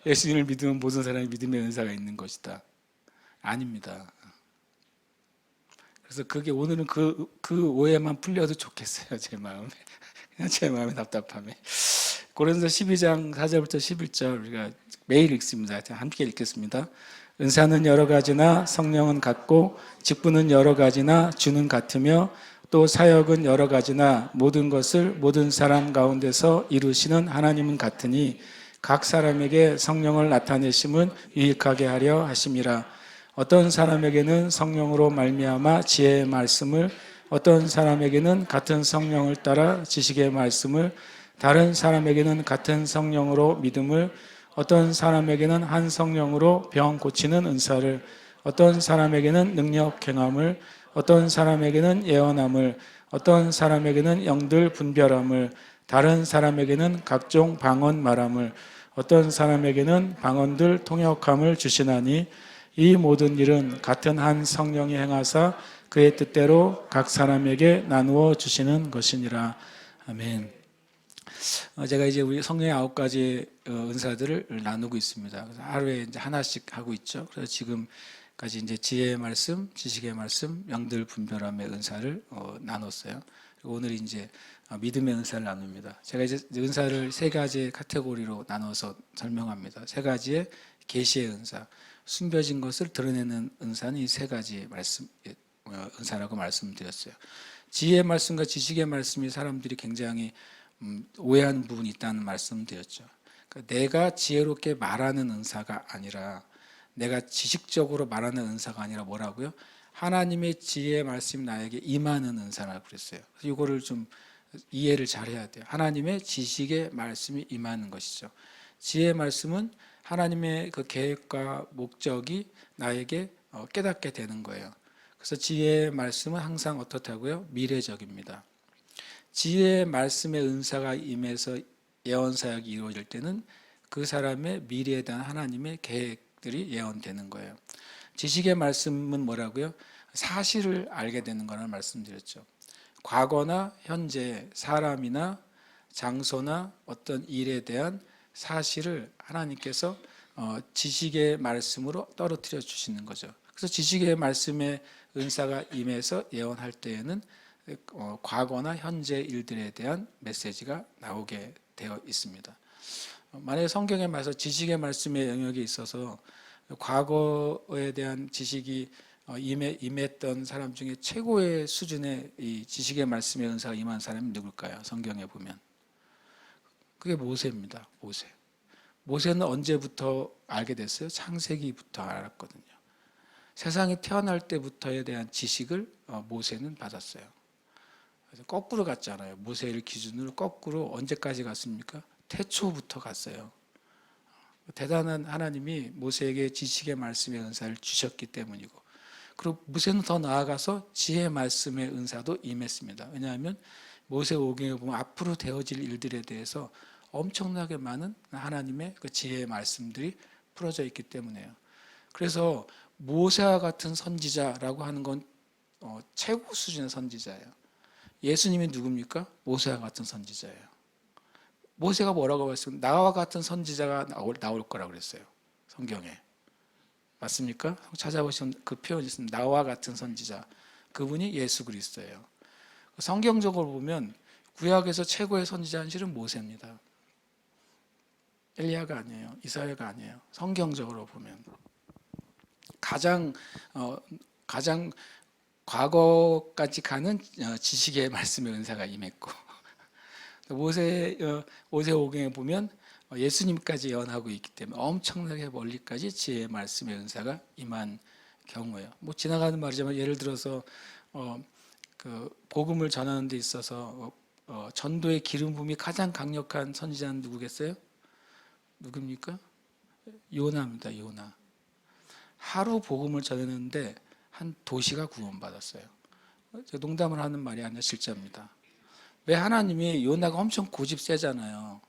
예수님을 믿으면 모든 사람이 믿음의 은사가 있는 것이다. 아닙니다. 그래서 그게 오늘은 그 오해만 풀려도 좋겠어요. 제 마음에. 그냥 제 마음의 답답함에. 고린도서 12장 4절부터 11절 우리가 매일 읽습니다. 함께 읽겠습니다. 은사는 여러 가지나 성령은 같고 직분은 여러 가지나 주는 같으며 또 사역은 여러 가지나 모든 것을 모든 사람 가운데서 이루시는 하나님은 같으니 각 사람에게 성령을 나타내심은 유익하게 하려 하심이라. 어떤 사람에게는 성령으로 말미암아 지혜의 말씀을, 어떤 사람에게는 같은 성령을 따라 지식의 말씀을, 다른 사람에게는 같은 성령으로 믿음을, 어떤 사람에게는 한 성령으로 병 고치는 은사를, 어떤 사람에게는 능력 행함을, 어떤 사람에게는 예언함을, 어떤 사람에게는 영들 분별함을, 다른 사람에게는 각종 방언 말함을, 어떤 사람에게는 방언들 통역함을 주시나니 이 모든 일은 같은 한 성령이 행하사 그의 뜻대로 각 사람에게 나누어 주시는 것이니라. 아멘. 제가 이제 우리 성령의 9가지 은사들을 나누고 있습니다. 그래서 하루에 이제 하나씩 하고 있죠. 그래서 지금까지 이제 지혜의 말씀, 지식의 말씀, 영들 분별함의 은사를 나눴어요. 그리고 오늘 이제 믿음의 은사를 나눕니다. 제가 이제 은사를 3가지 카테고리로 나눠서 설명합니다. 3가지의 계시의 은사, 숨겨진 것을 드러내는 은사는 이 3가지 은사라고 말씀드렸어요. 지혜의 말씀과 지식의 말씀이 사람들이 굉장히 오해하는 부분이 있다는 말씀드렸죠. 그러니까 내가 지혜롭게 말하는 은사가 아니라, 내가 지식적으로 말하는 은사가 아니라 뭐라고요? 하나님의 지혜의 말씀이 나에게 임하는 은사라고 그랬어요. 그래서 이거를 좀 이해를 잘 해야 돼요. 하나님의 지식의 말씀이 임하는 것이죠. 지혜의 말씀은 하나님의 그 계획과 목적이 나에게 깨닫게 되는 거예요. 그래서 지혜의 말씀은 항상 어떻다고요? 미래적입니다. 지혜의 말씀의 은사가 임해서 예언 사역이 이루어질 때는 그 사람의 미래에 대한 하나님의 계획들이 예언되는 거예요. 지식의 말씀은 뭐라고요? 사실을 알게 되는 거라는 말씀드렸죠. 과거나 현재, 사람이나 장소나 어떤 일에 대한 사실을 하나님께서 지식의 말씀으로 떨어뜨려 주시는 거죠. 그래서 지식의 말씀의 은사가 임해서 예언할 때에는 과거나 현재 일들에 대한 메시지가 나오게 되어 있습니다. 만약에 성경에 말해서 지식의 말씀의 영역에 있어서 과거에 대한 지식이 임했던 사람 중에 최고의 수준의 이 지식의 말씀의 은사가 임한 사람이 누굴까요? 성경에 보면 그게 모세입니다. 모세는 언제부터 알게 됐어요? 창세기부터 알았거든요. 세상이 태어날 때부터에 대한 지식을 모세는 받았어요. 그래서 거꾸로 갔잖아요. 모세를 기준으로 거꾸로 언제까지 갔습니까? 태초부터 갔어요. 대단한 하나님이 모세에게 지식의 말씀의 은사를 주셨기 때문이고, 그리고 모세는 더 나아가서 지혜의 말씀의 은사도 임했습니다. 왜냐하면 모세오경에 보면 앞으로 되어질 일들에 대해서 엄청나게 많은 하나님의 그 지혜의 말씀들이 풀어져 있기 때문에요. 그래서 모세와 같은 선지자라고 하는 건 최고 수준의 선지자예요. 예수님이 누굽니까? 모세와 같은 선지자예요. 모세가 뭐라고 했으면 나와 같은 선지자가 나올 거라고 그랬어요. 성경에. 맞습니까? 찾아보시면 그 표현이 있습니다. 나와 같은 선지자. 그분이 예수 그리스도예요. 성경적으로 보면 구약에서 최고의 선지자는 실은 모세입니다. 엘리야가 아니에요. 이사야가 아니에요. 성경적으로 보면 가장 과거까지 가는 지식의 말씀의 은사가 임했고, 모세오경에 보면 예수님까지 예언하고 있기 때문에 엄청나게 멀리까지 지혜의 말씀의 은사가 임한 경우예요. 뭐 지나가는 말이지만 예를 들어서 그 복음을 전하는 데 있어서 전도의 기름 부음이 가장 강력한 선지자는 누구겠어요? 누굽니까? 요나입니다. 요나. 하루 복음을 전했는데 한 도시가 구원받았어요. 농담을 하는 말이 아니라 실제입니다. 왜 하나님이 요나가 엄청 고집 세잖아요.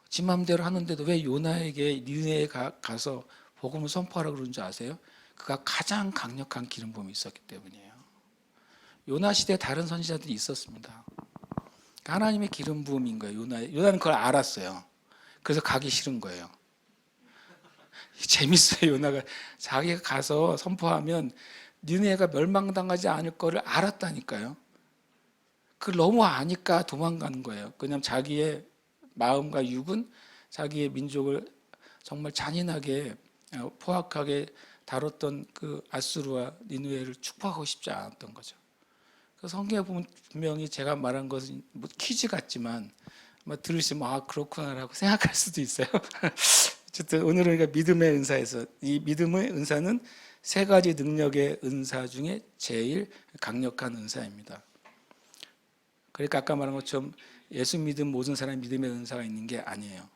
지 맘대로 하는데도 왜 요나에게 니느웨에 가서 복음을 선포하라고 그러는 줄 아세요? 그가 가장 강력한 기름 부음이 있었기 때문이에요. 요나 시대에 다른 선지자들이 있었습니다. 하나님의 기름 부음인 거예요. 요나는 그걸 알았어요. 그래서 가기 싫은 거예요. 재밌어요. 요나가 자기가 가서 선포하면 니네가 멸망당하지 않을 거를 알았다니까요. 그걸 너무 아니까 도망가는 거예요. 그냥 자기의 마음과 육은 자기의 민족을 정말 잔인하게 포악하게 다뤘던 그 아수르와 니누에를 축복하고 싶지 않았던 거죠. 그 성경에 보면 분명히 제가 말한 것은 뭐 퀴즈 같지만 아마 들으시면 아 그렇구나라고 생각할 수도 있어요. 어쨌든 오늘은 우리가 믿음의 은사에서 이 믿음의 은사는 세 가지 능력의 은사 중에 제일 강력한 은사입니다. 그러니까 아까 말한 것처럼 예수 믿은 모든 사람이 믿음의 은사가 있는 게 아니에요.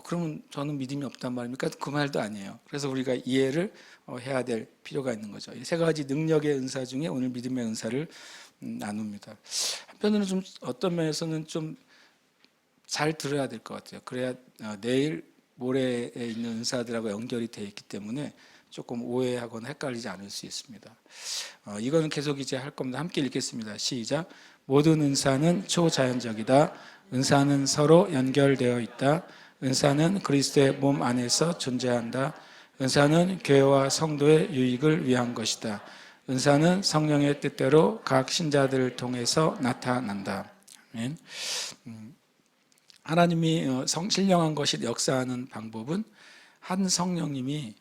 그러면 저는 믿음이 없단 말입니까? 그 말도 아니에요. 그래서 우리가 이해를 해야 될 필요가 있는 거죠. 이 세 가지 능력의 은사 중에 오늘 믿음의 은사를 나눕니다. 한편으로는 좀 어떤 면에서는 좀 잘 들어야 될 것 같아요. 그래야 내일 모레에 있는 은사들하고 연결이 되어 있기 때문에 조금 오해하거나 헷갈리지 않을 수 있습니다. 이거는 계속 이제 할 겁니다. 함께 읽겠습니다. 시작. 모든 은사는 초자연적이다. 은사는 서로 연결되어 있다. 은사는 그리스도의 몸 안에서 존재한다. 은사는 교회와 성도의 유익을 위한 것이다. 은사는 성령의 뜻대로 각 신자들을 통해서 나타난다. 아멘. 하나님이 신령한 것이 역사하는 방법은 한 성령님이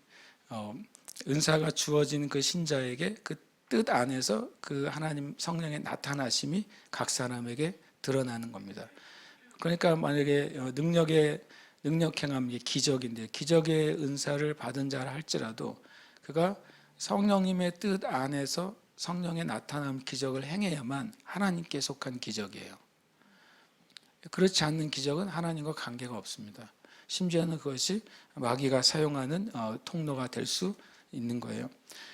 은사가 주어진 그 신자에게 그 뜻 안에서 그 하나님 성령의 나타나심이 각 사람에게 드러나는 겁니다. 그러니까 만약에 능력 행함, 이게 기적인데 기적의 은사를 받은 자라 할지라도 그가 성령님의 뜻 안에서 성령의 나타남 기적을 행해야만 하나님께 속한 기적이에요. 그렇지 않는 기적은 하나님과 관계가 없습니다. 심지어는 그것이 마귀가 사용하는 통로가 될 수 있는 거예요.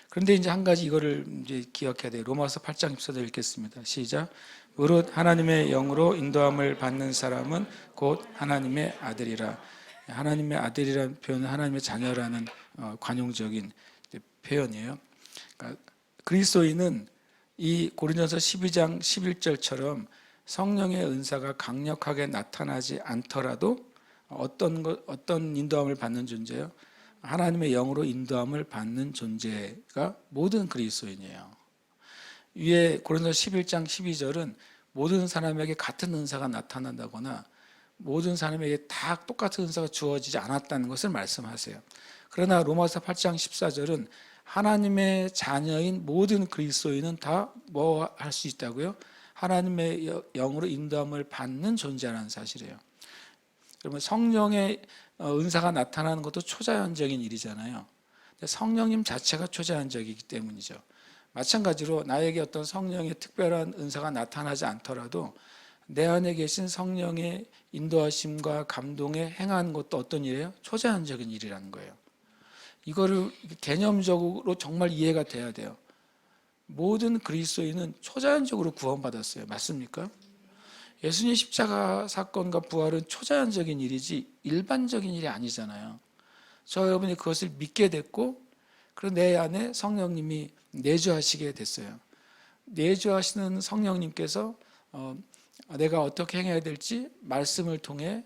그런데 이제 한 가지 이거를 이제 기억해야 돼요. 로마서 8장 14절 읽겠습니다. 시작. 무릇 하나님의 영으로 인도함을 받는 사람은 곧 하나님의 아들이라. 하나님의 아들이라는 표현은 하나님의 자녀라는 관용적인 표현이에요. 그러니까 그리스도인은 이 고린도서 12장 11절처럼 성령의 은사가 강력하게 나타나지 않더라도 어떤 인도함을 받는 존재예요? 하나님의 영으로 인도함을 받는 존재가 모든 그리스도인이에요. 위에 고린도서 11장 12절은 모든 사람에게 같은 은사가 나타난다거나 모든 사람에게 다 똑같은 은사가 주어지지 않았다는 것을 말씀하세요. 그러나 로마서 8장 14절은 하나님의 자녀인 모든 그리스도인은 다 뭐 할 수 있다고요? 하나님의 영으로 인도함을 받는 존재라는 사실이에요. 그러면 성령의 은사가 나타나는 것도 초자연적인 일이잖아요. 성령님 자체가 초자연적이기 때문이죠. 마찬가지로 나에게 어떤 성령의 특별한 은사가 나타나지 않더라도 내 안에 계신 성령의 인도하심과 감동에 행하는 것도 어떤 일이에요? 초자연적인 일이라는 거예요. 이거를 개념적으로 정말 이해가 돼야 돼요. 모든 그리스도인은 초자연적으로 구원받았어요. 맞습니까? 예수님 십자가 사건과 부활은 초자연적인 일이지 일반적인 일이 아니잖아요. 저 여러분이 그것을 믿게 됐고 그리고 내 안에 성령님이 내주하시게 됐어요. 내주하시는 성령님께서 내가 어떻게 행해야 될지 말씀을 통해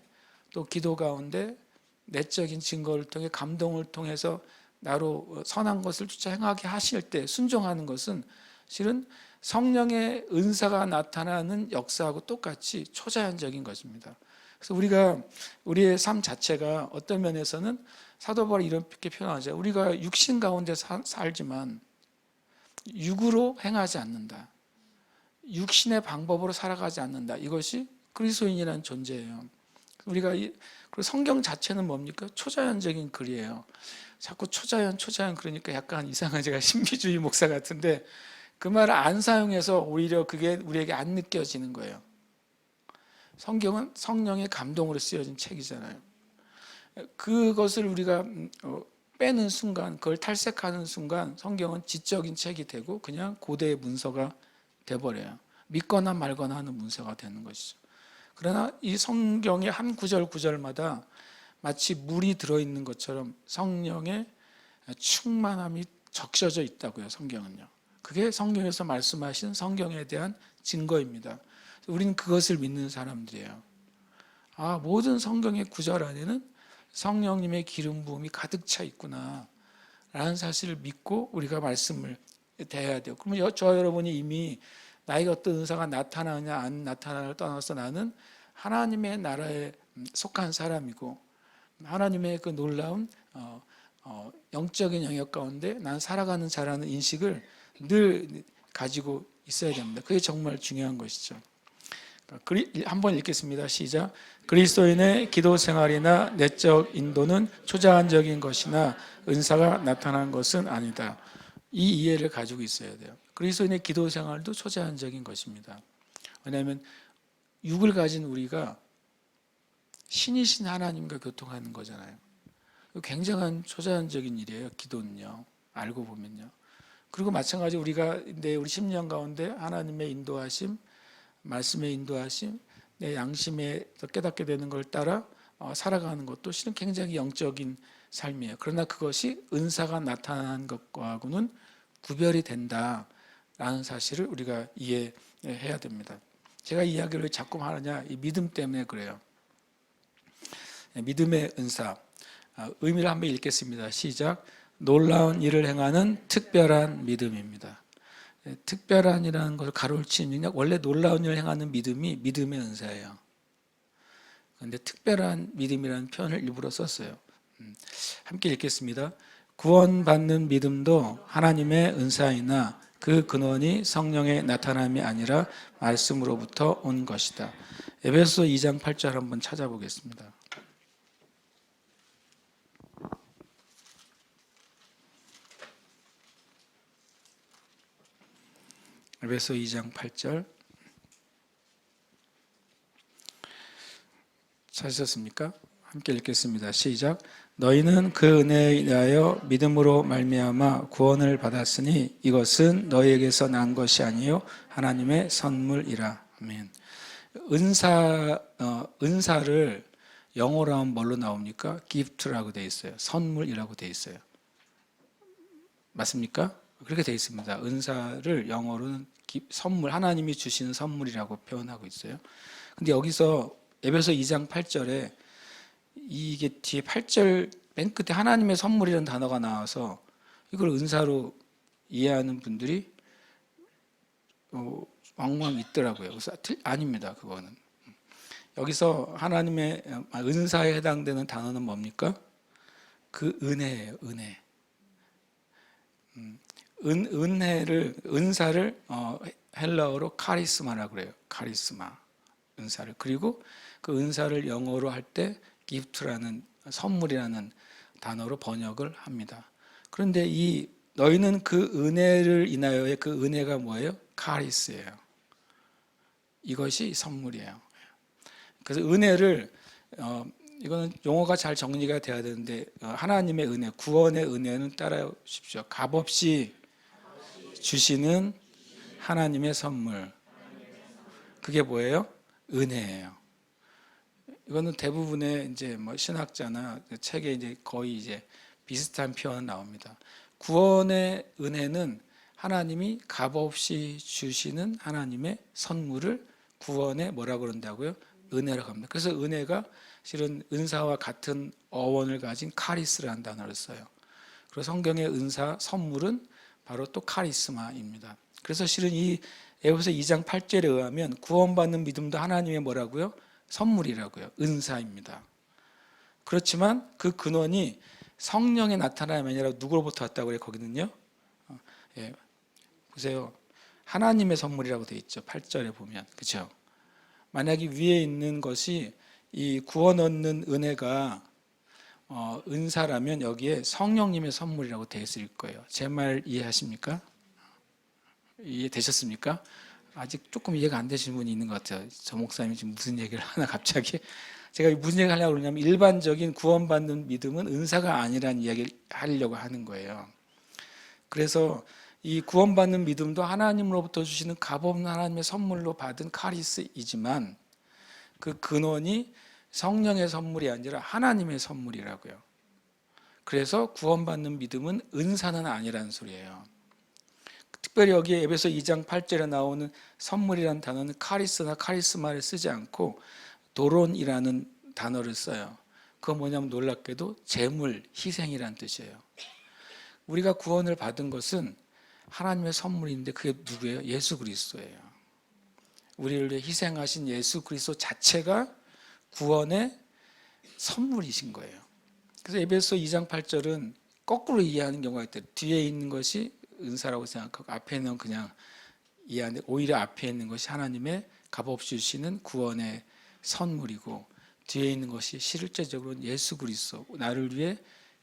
또 기도 가운데 내적인 증거를 통해 감동을 통해서 나로 선한 것을 쫓아 행하게 하실 때 순종하는 것은 실은 성령의 은사가 나타나는 역사하고 똑같이 초자연적인 것입니다. 그래서 우리가 우리의 삶 자체가 어떤 면에서는 사도 바울이 이렇게 표현하죠. 우리가 육신 가운데 살지만 육으로 행하지 않는다. 육신의 방법으로 살아가지 않는다. 이것이 그리스도인이라는 존재예요. 우리가 그리고 성경 자체는 뭡니까? 초자연적인 글이에요. 자꾸 초자연 그러니까 약간 이상한 제가 신비주의 목사 같은데 그 말을 안 사용해서 오히려 그게 우리에게 안 느껴지는 거예요. 성경은 성령의 감동으로 쓰여진 책이잖아요. 그것을 우리가 빼는 순간, 그걸 탈색하는 순간 성경은 지적인 책이 되고 그냥 고대의 문서가 돼버려요. 믿거나 말거나 하는 문서가 되는 것이죠. 그러나 이 성경의 한 구절 구절마다 마치 물이 들어있는 것처럼 성령의 충만함이 적셔져 있다고요. 성경은요. 그게 성경에서 말씀하신 성경에 대한 증거입니다. 우리는 그것을 믿는 사람들이에요. 모든 성경의 구절 안에는 성령님의 기름 부음이 가득 차 있구나 라는 사실을 믿고 우리가 말씀을 대해야 돼요. 그러면 저 여러분이 이미 나에게 어떤 은사가 나타나느냐 안 나타나를 떠나서 나는 하나님의 나라에 속한 사람이고 하나님의 그 놀라운 영적인 영역 가운데 난 살아가는 자라는 인식을 늘 가지고 있어야 됩니다. 그게 정말 중요한 것이죠. 한번 읽겠습니다. 시작. 그리스도인의 기도 생활이나 내적 인도는 초자연적인 것이나 은사가 나타난 것은 아니다. 이 이해를 가지고 있어야 돼요. 그리스도인의 기도 생활도 초자연적인 것입니다. 왜냐하면 육을 가진 우리가 신이신 하나님과 교통하는 거잖아요. 굉장한 초자연적인 일이에요. 기도는요. 알고 보면요. 그리고 마찬가지로 우리가 우리 심령 가운데 하나님의 인도하심, 말씀의 인도하심, 내 양심에 깨닫게 되는 걸 따라 살아가는 것도 실은 굉장히 영적인 삶이에요. 그러나 그것이 은사가 나타난 것과는 구별이 된다라는 사실을 우리가 이해해야 됩니다. 제가 이 이야기를 왜 자꾸 하느냐, 이 믿음 때문에 그래요. 믿음의 은사, 의미를 한번 읽겠습니다. 시작. 놀라운 일을 행하는 특별한 믿음입니다. 특별한이라는 것을 가로를 치면 원래 놀라운 일을 행하는 믿음이 믿음의 은사예요. 그런데 특별한 믿음이라는 표현을 일부러 썼어요. 함께 읽겠습니다. 구원받는 믿음도 하나님의 은사이나 그 근원이 성령의 나타남이 아니라 말씀으로부터 온 것이다. 에베소 2장 8절 한번 찾아보겠습니다. 에베소 2장 8절 찾으셨습니까? 함께 읽겠습니다. 시작. 너희는 그 은혜에 의하여 믿음으로 말미암아 구원을 받았으니 이것은 너희에게서 난 것이 아니요 하나님의 선물이라. 아멘. 은사를 영어로 하면 뭘로 나옵니까? gift라고 되어 있어요. 선물이라고 되어 있어요. 맞습니까? 그렇게 되어 있습니다. 은사를 영어로는 선물, 하나님이 주시는 선물이라고 표현하고 있어요. 근데 여기서 에베소 2장 8절에 이게 뒤에 8절 맨 끝에 하나님의 선물이라는 단어가 나와서 이걸 은사로 이해하는 분들이 왕왕 있더라고요. 그래서 아닙니다. 그거는. 여기서 하나님의 은사에 해당되는 단어는 뭡니까? 그 은혜예요. 은혜. 은사를 헬라어로 카리스마라고 그래요. 카리스마, 은사를. 그리고 그 은사를 영어로 할 때 기프트라는 선물이라는 단어로 번역을 합니다. 그런데 이 너희는 그 은혜를 인하여의 그 은혜가 뭐예요? 카리스예요. 이것이 선물이에요. 그래서 은혜를 이거는 용어가 잘 정리가 돼야 되는데 하나님의 은혜, 구원의 은혜는 따라오십시오. 값없이 주시는 하나님의 선물. 그게 뭐예요? 은혜예요. 이거는 대부분의 이제 뭐 신학자나 책에 이제 거의 이제 비슷한 표현 나옵니다. 구원의 은혜는 하나님이 값없이 주시는 하나님의 선물을 구원에 뭐라고 그런다고요? 은혜라고 합니다. 그래서 은혜가 실은 은사와 같은 어원을 가진 카리스라는 단어를 써요. 그리고 성경의 은사, 선물은 바로 또 카리스마입니다. 그래서 실은 이 에베소 2장 8절에 의하면 구원받는 믿음도 하나님의 뭐라고요? 선물이라고요. 은사입니다. 그렇지만 그 근원이 성령의 나타남이 아니라 누구로부터 왔다고 그래요? 거기는요. 보세요. 하나님의 선물이라고 되어 있죠. 8절에 보면. 그렇죠? 만약에 위에 있는 것이 이 구원 얻는 은혜가 은사라면 여기에 성령님의 선물이라고 되어 있을 거예요. 제 말 이해하십니까? 이해되셨습니까? 아직 조금 이해가 안 되시는 분이 있는 것 같아요. 저 목사님이 지금 무슨 얘기를 하나 갑자기. 제가 무슨 얘기를 하려고 그러냐면 일반적인 구원받는 믿음은 은사가 아니라는 이야기를 하려고 하는 거예요. 그래서 이 구원받는 믿음도 하나님으로부터 주시는 값없는 하나님의 선물로 받은 카리스이지만 그 근원이 성령의 선물이 아니라 하나님의 선물이라고요. 그래서 구원받는 믿음은 은사는 아니라는 소리예요. 특별히 여기에 에베소 2장 8절에 나오는 선물이라는 단어는 카리스나 카리스마를 쓰지 않고 도론이라는 단어를 써요. 그건 뭐냐면 놀랍게도 제물, 희생이란 뜻이에요. 우리가 구원을 받은 것은 하나님의 선물인데 그게 누구예요? 예수 그리스도예요. 우리를 위해 희생하신 예수 그리스도 자체가 구원의 선물이신 거예요. 그래서 에베소 2장 8절은 거꾸로 이해하는 경우가 있대요. 뒤에 있는 것이 은사라고 생각하고 앞에 있는 그냥 이해하는데, 오히려 앞에 있는 것이 하나님의 값없이 주시는 구원의 선물이고 뒤에 있는 것이 실제적으로 예수 그리스도, 나를 위해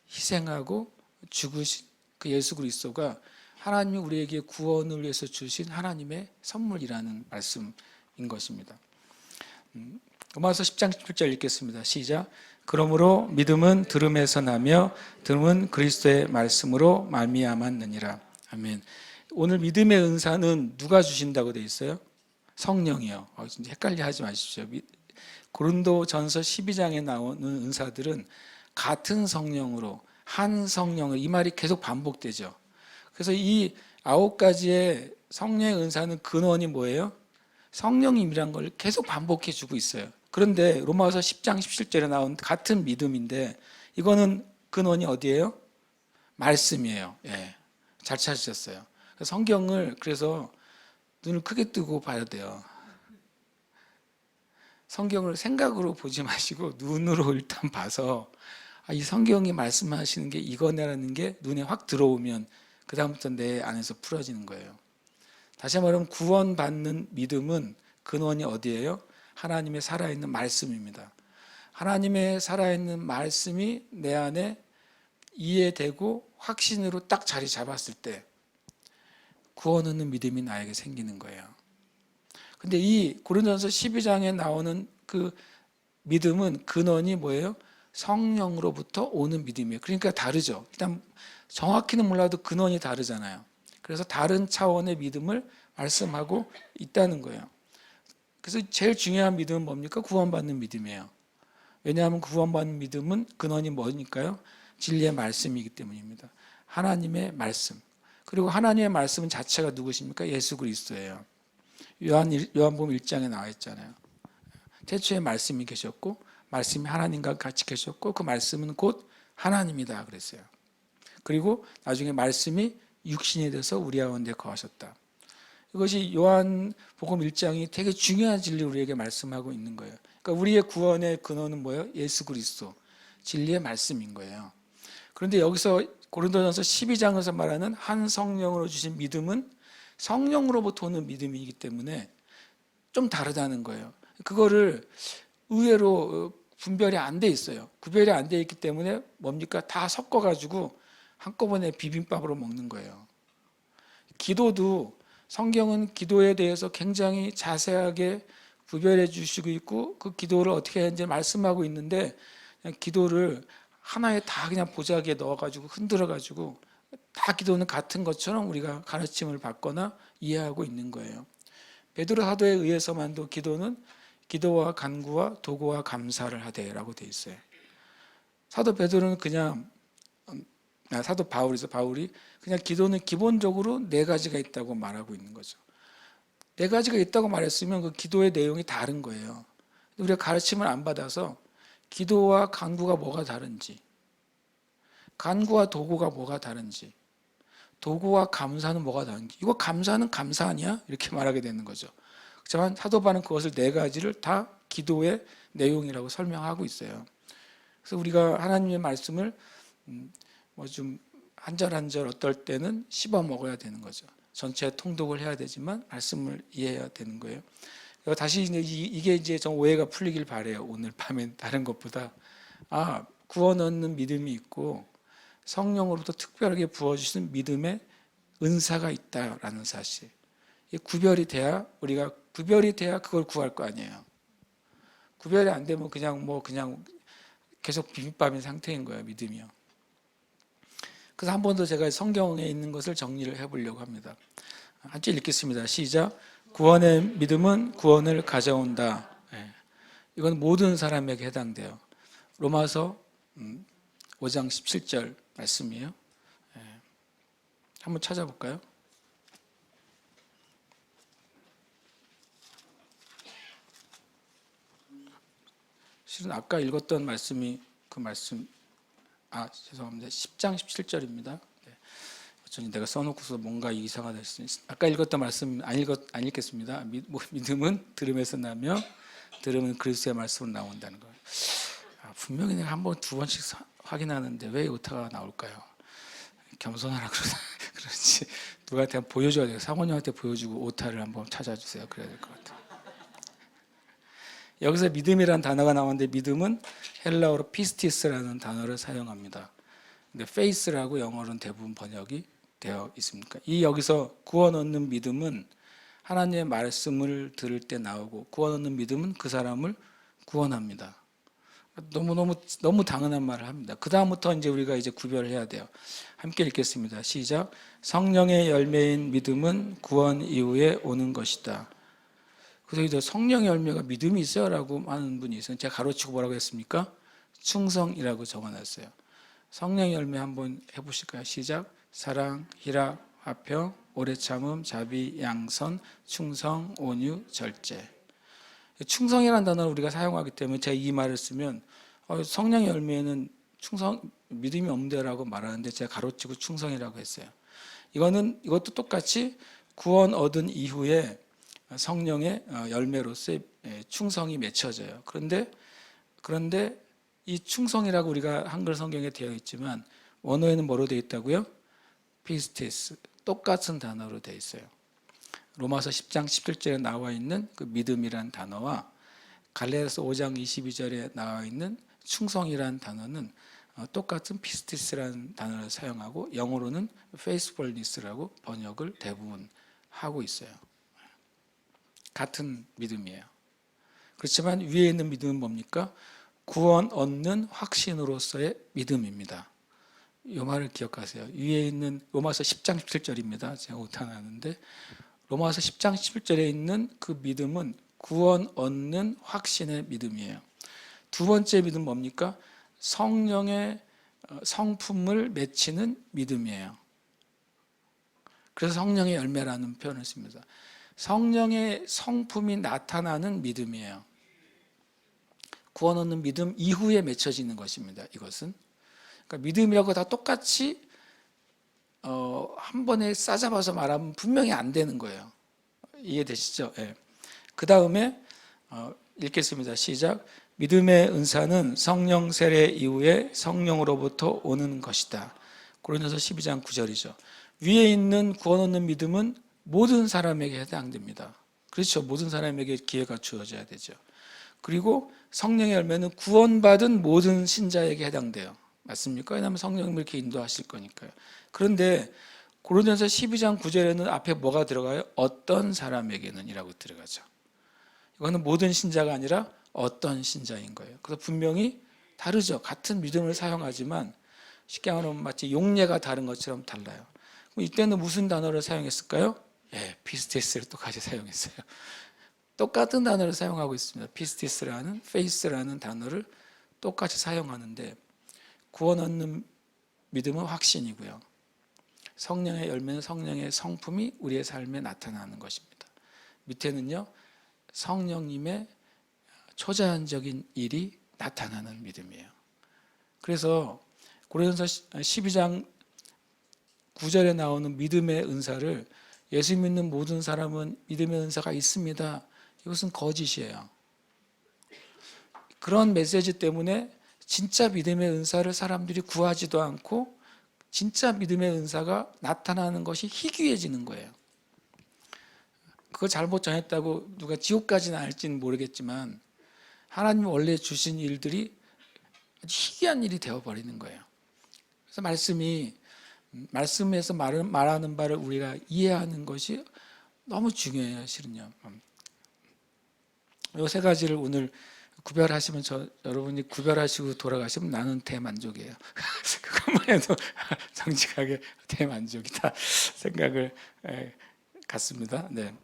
희생하고 죽으신 그 예수 그리스도가 하나님이 우리에게 구원을 위해서 주신 하나님의 선물이라는 말씀인 것입니다. 로마서 10장 17절 읽겠습니다. 시작. 그러므로 믿음은 들음에서 나며 들음은 그리스도의 말씀으로 말미암았느니라. 아멘. 오늘 믿음의 은사는 누가 주신다고 되어 있어요? 성령이요. 진짜 헷갈려 하지 마십시오. 고린도전서 12장에 나오는 은사들은 같은 성령으로, 한 성령을, 이 말이 계속 반복되죠. 그래서 이 9가지의 성령의 은사는 근원이 뭐예요? 성령님이란 걸 계속 반복해 주고 있어요. 그런데 로마서 10장 17절에 나온 같은 믿음인데 이거는 근원이 어디예요? 말씀이에요. 예, 잘 찾으셨어요. 성경을 그래서 눈을 크게 뜨고 봐야 돼요. 성경을 생각으로 보지 마시고 눈으로 일단 봐서 이 성경이 말씀하시는 게 이거네라는 게 눈에 확 들어오면 그 다음부터 내 안에서 풀어지는 거예요. 다시 말하면 구원받는 믿음은 근원이 어디예요? 하나님의 살아있는 말씀입니다. 하나님의 살아있는 말씀이 내 안에 이해되고 확신으로 딱 자리 잡았을 때 구원 얻는 믿음이 나에게 생기는 거예요. 근데 이 고린도전서 12장에 나오는 그 믿음은 근원이 뭐예요? 성령으로부터 오는 믿음이에요. 그러니까 다르죠. 일단 정확히는 몰라도 근원이 다르잖아요. 그래서 다른 차원의 믿음을 말씀하고 있다는 거예요. 그래서 제일 중요한 믿음은 뭡니까? 구원받는 믿음이에요. 왜냐하면 구원받는 믿음은 근원이 뭐니까요? 진리의 말씀이기 때문입니다. 하나님의 말씀. 그리고 하나님의 말씀 자체가 누구십니까? 예수 그리스도예요. 요한복음 1장에 나와 있잖아요. 태초에 말씀이 계셨고 말씀이 하나님과 같이 계셨고 그 말씀은 곧 하나님이다 그랬어요. 그리고 나중에 말씀이 육신이 돼서 우리 가운데 거하셨다. 이것이 요한복음 1장이 되게 중요한 진리를 우리에게 말씀하고 있는 거예요. 그러니까 우리의 구원의 근원은 뭐예요? 예수 그리스도, 진리의 말씀인 거예요. 그런데 여기서 고린도전서 12장에서 말하는 한 성령으로 주신 믿음은 성령으로부터 오는 믿음이기 때문에 좀 다르다는 거예요. 그거를 의외로 분별이 안 돼 있어요. 구별이 안 돼 있기 때문에 뭡니까? 다 섞어가지고 한꺼번에 비빔밥으로 먹는 거예요. 기도도 성경은 기도에 대해서 굉장히 자세하게 구별해 주시고 있고 그 기도를 어떻게 해야 하는지 말씀하고 있는데 그냥 기도를 하나에 다 그냥 보자기에 넣어가지고 흔들어가지고 다 기도는 같은 것처럼 우리가 가르침을 받거나 이해하고 있는 거예요. 베드로 사도에 의해서만도 기도는 기도와 간구와 도구와 감사를 하되라고 돼 있어요. 사도 베드로는 그냥 사도 바울이 그냥 기도는 기본적으로 4가지가 있다고 말하고 있는 거죠. 4가지가 있다고 말했으면 그 기도의 내용이 다른 거예요. 우리가 가르침을 안 받아서 기도와 간구가 뭐가 다른지, 간구와 도구가 뭐가 다른지, 도구와 감사는 뭐가 다른지, 이거 감사는 감사 아니야? 이렇게 말하게 되는 거죠. 하지만 사도 바울은 그것을 4가지를 다 기도의 내용이라고 설명하고 있어요. 그래서 우리가 하나님의 말씀을 뭐 좀 한 절 한 절 어떨 때는 씹어 먹어야 되는 거죠. 전체 통독을 해야 되지만 말씀을 이해해야 되는 거예요. 다시 이게 이제 좀 오해가 풀리길 바래요. 오늘 밤엔 다른 것보다 구원 얻는 믿음이 있고 성령으로부터 특별하게 부어주시는 믿음의 은사가 있다라는 사실. 이게 구별이 돼야 그걸 구할 거 아니에요. 구별이 안 되면 그냥 계속 비빔밥인 상태인 거예요. 믿음이요. 그래서 한 번 더 제가 성경에 있는 것을 정리를 해보려고 합니다. 함께 읽겠습니다. 시작. 구원의 믿음은 구원을 가져온다. 이건 모든 사람에게 해당돼요. 로마서 5장 17절 말씀이에요. 한번 찾아볼까요? 실은 아까 읽었던 말씀이 그 말씀 죄송합니다. 10장 17절입니다. 저는 내가 써놓고서 뭔가 이상하다 했으니 아까 읽었던 말씀 안 읽겠습니다. 믿음은 들음에서 나며 들음은 그리스도의 말씀으로 나온다는 거예요. 분명히 내가 한 번, 두 번씩 확인하는데 왜 오타가 나올까요? 겸손하라 그러지. 누구한테 보여줘야 돼요. 사모님한테 보여주고 오타를 한번 찾아주세요. 그래야 될 것 같아요. 여기서 믿음이라는 단어가 나오는데 믿음은 헬라어로 피스티스라는 단어를 사용합니다. 근데 faith라고 영어로는 대부분 번역이 되어 있습니다. 이 여기서 구원 얻는 믿음은 하나님의 말씀을 들을 때 나오고 구원 얻는 믿음은 그 사람을 구원합니다. 너무 당연한 말을 합니다. 그 다음부터 이제 우리가 이제 구별을 해야 돼요. 함께 읽겠습니다. 시작. 성령의 열매인 믿음은 구원 이후에 오는 것이다. 그래서 성령의 열매가 믿음이 있어요라고 하는 분이 있어요. 제가 가로치고 뭐라고 했습니까? 충성이라고 적어놨어요. 성령의 열매 한번 해보실까요? 시작. 사랑, 희락, 화평, 오래 참음, 자비, 양선, 충성, 온유, 절제. 충성이라는 단어를 우리가 사용하기 때문에 제가 이 말을 쓰면 성령의 열매는 믿음이 없는데라고 말하는데 제가 가로치고 충성이라고 했어요. 이것도 똑같이 구원 얻은 이후에 성령의 열매로서의 충성이 맺혀져요. 그런데 이 충성이라고 우리가 한글 성경에 되어 있지만 원어에는 뭐로 되어 있다고요? 피스티스, 똑같은 단어로 되어 있어요. 로마서 10장 17절에 나와 있는 그 믿음이란 단어와 갈라디아서 5장 22절에 나와 있는 충성이란 단어는 똑같은 피스티스라는 단어를 사용하고 영어로는 faithfulness라고 번역을 대부분 하고 있어요. 같은 믿음이에요. 그렇지만 위에 있는 믿음은 뭡니까? 구원 얻는 확신으로서의 믿음입니다. 이 말을 기억하세요. 위에 있는 로마서 10장 17절입니다. 제가 오타나는데 로마서 10장 17절에 있는 그 믿음은 구원 얻는 확신의 믿음이에요. 두 번째 믿음 뭡니까? 성령의 성품을 맺히는 믿음이에요. 그래서 성령의 열매라는 표현을 씁니다. 성령의 성품이 나타나는 믿음이에요. 구원 얻는 믿음 이후에 맺혀지는 것입니다. 이것은 그러니까 믿음이라고 다 똑같이 한 번에 싸잡아서 말하면 분명히 안 되는 거예요. 이해되시죠? 예. 그 다음에 읽겠습니다. 시작. 믿음의 은사는 성령 세례 이후에 성령으로부터 오는 것이다. 고린도서 12장 9절이죠. 위에 있는 구원 얻는 믿음은 모든 사람에게 해당됩니다. 그렇죠. 모든 사람에게 기회가 주어져야 되죠. 그리고 성령의 열매는 구원받은 모든 신자에게 해당돼요. 맞습니까? 왜냐하면 성령님을 이렇게 인도하실 거니까요. 그런데 고린도서 12장 9절에는 앞에 뭐가 들어가요? 어떤 사람에게는 이라고 들어가죠. 이거는 모든 신자가 아니라 어떤 신자인 거예요. 그래서 분명히 다르죠. 같은 믿음을 사용하지만 쉽게 말하면 마치 용례가 다른 것처럼 달라요. 그럼 이때는 무슨 단어를 사용했을까요? 피스티스를 똑같이 사용했어요. 똑같은 단어를 사용하고 있습니다. 피스티스라는 페이스라는 단어를 똑같이 사용하는데 구원 얻는 믿음은 확신이고요. 성령의 열매는 성령의 성품이 우리의 삶에 나타나는 것입니다. 밑에는요. 성령님의 초자연적인 일이 나타나는 믿음이에요. 그래서 고린도서 12장 9절에 나오는 믿음의 은사를 예수 믿는 모든 사람은 믿음의 은사가 있습니다. 이것은 거짓이에요. 그런 메시지 때문에 진짜 믿음의 은사를 사람들이 구하지도 않고 진짜 믿음의 은사가 나타나는 것이 희귀해지는 거예요. 그거 잘못 전했다고 누가 지옥까지는 알지는 모르겠지만 하나님이 원래 주신 일들이 아주 희귀한 일이 되어버리는 거예요. 그래서 말씀에서 말하는 바를 우리가 이해하는 것이 너무 중요해요. 실은요. 이 세 가지를 오늘 구별하시면 여러분이 구별하시고 돌아가시면 나는 대만족이에요. 그것만 해도 정직하게 대만족이다 생각을 갖습니다. 네.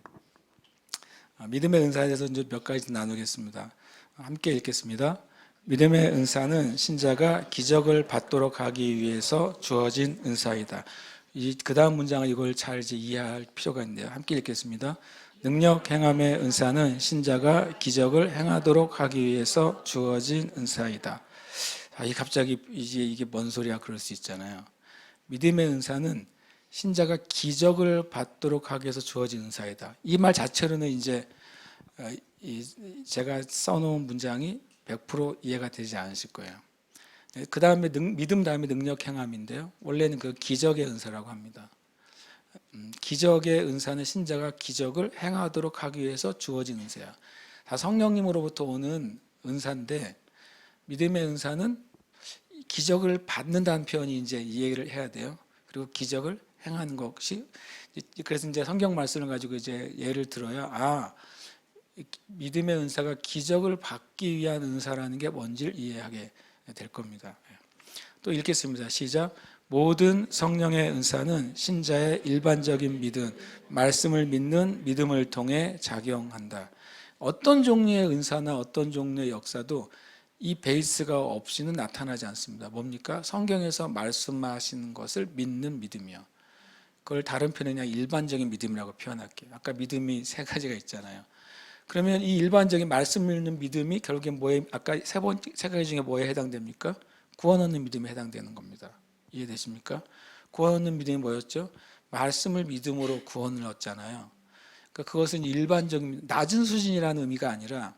믿음의 은사에 대해서 이제 몇 가지 나누겠습니다. 함께 읽겠습니다. 믿음의 은사는 신자가 기적을 받도록 하기 위해서 주어진 은사이다. 그 다음 문장은 이걸 잘 이제 이해할 필요가 있는데요. 함께 읽겠습니다. 능력 행함의 은사는 신자가 기적을 행하도록 하기 위해서 주어진 은사이다. 갑자기 이게 뭔 소리야 그럴 수 있잖아요. 믿음의 은사는 신자가 기적을 받도록 하기 위해서 주어진 은사이다. 이 말 자체로는 이제 제가 써놓은 문장이 100% 이해가 되지 않으실 거예요. 그 다음에 믿음 다음에 능력 행함인데요. 원래는 그 기적의 은사라고 합니다. 기적의 은사는 신자가 기적을 행하도록 하기 위해서 주어진 은사야. 다 성령님으로부터 오는 은사인데 믿음의 은사는 기적을 받는다는 표현이 이제 이해를 해야 돼요. 그리고 기적을 행하는 것이, 그래서 이제 성경 말씀을 가지고 이제 예를 들어야 믿음의 은사가 기적을 받기 위한 은사라는 게 뭔지를 이해하게 될 겁니다. 또 읽겠습니다. 시작. 모든 성령의 은사는 신자의 일반적인 믿음, 말씀을 믿는 믿음을 통해 작용한다. 어떤 종류의 은사나 어떤 종류의 역사도 이 베이스가 없이는 나타나지 않습니다. 뭡니까? 성경에서 말씀하시는 것을 믿는 믿음이요. 그걸 다른 표현이 그냥 일반적인 믿음이라고 표현할게요. 아까 믿음이 세 가지가 있잖아요. 그러면 이 일반적인 말씀 믿는 믿음이 결국에 뭐에, 아까 세 가지 중에 뭐에 해당됩니까? 구원 얻는 믿음에 해당되는 겁니다. 이해되십니까? 구원 얻는 믿음이 뭐였죠? 말씀을 믿음으로 구원을 얻잖아요. 그러니까 그것은 일반적인 낮은 수준이라는 의미가 아니라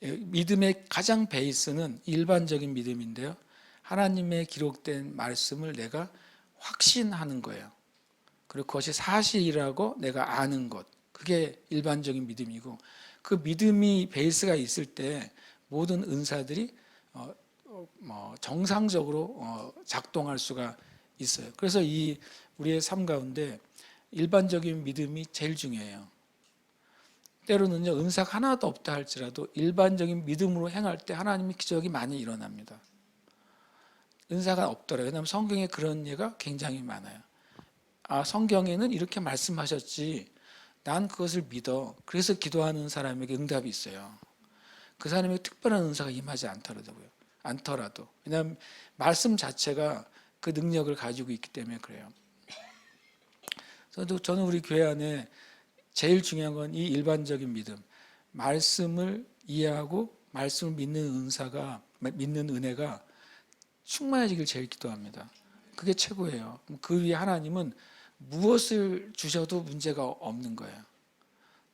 믿음의 가장 베이스는 일반적인 믿음인데요. 하나님의 기록된 말씀을 내가 확신하는 거예요. 그리고 그것이 사실이라고 내가 아는 것. 그게 일반적인 믿음이고, 그 믿음이 베이스가 있을 때 모든 은사들이 정상적으로 작동할 수가 있어요. 그래서 이 우리의 삶 가운데 일반적인 믿음이 제일 중요해요. 때로는요, 은사가 하나도 없다 할지라도 일반적인 믿음으로 행할 때 하나님의 기적이 많이 일어납니다. 은사가 없더라고요. 왜냐하면 성경에 그런 예가 굉장히 많아요. 성경에는 이렇게 말씀하셨지, 난 그것을 믿어. 그래서 기도하는 사람에게 응답이 있어요. 그 사람에게 특별한 은사가 임하지 않더라도. 왜냐하면 말씀 자체가 그 능력을 가지고 있기 때문에 그래요. 저는 우리 교회 안에 제일 중요한 건 이 일반적인 믿음, 말씀을 이해하고 말씀을 믿는 은혜가 충만해지길 제일 기도합니다. 그게 최고예요. 그 위에 하나님은 무엇을 주셔도 문제가 없는 거예요.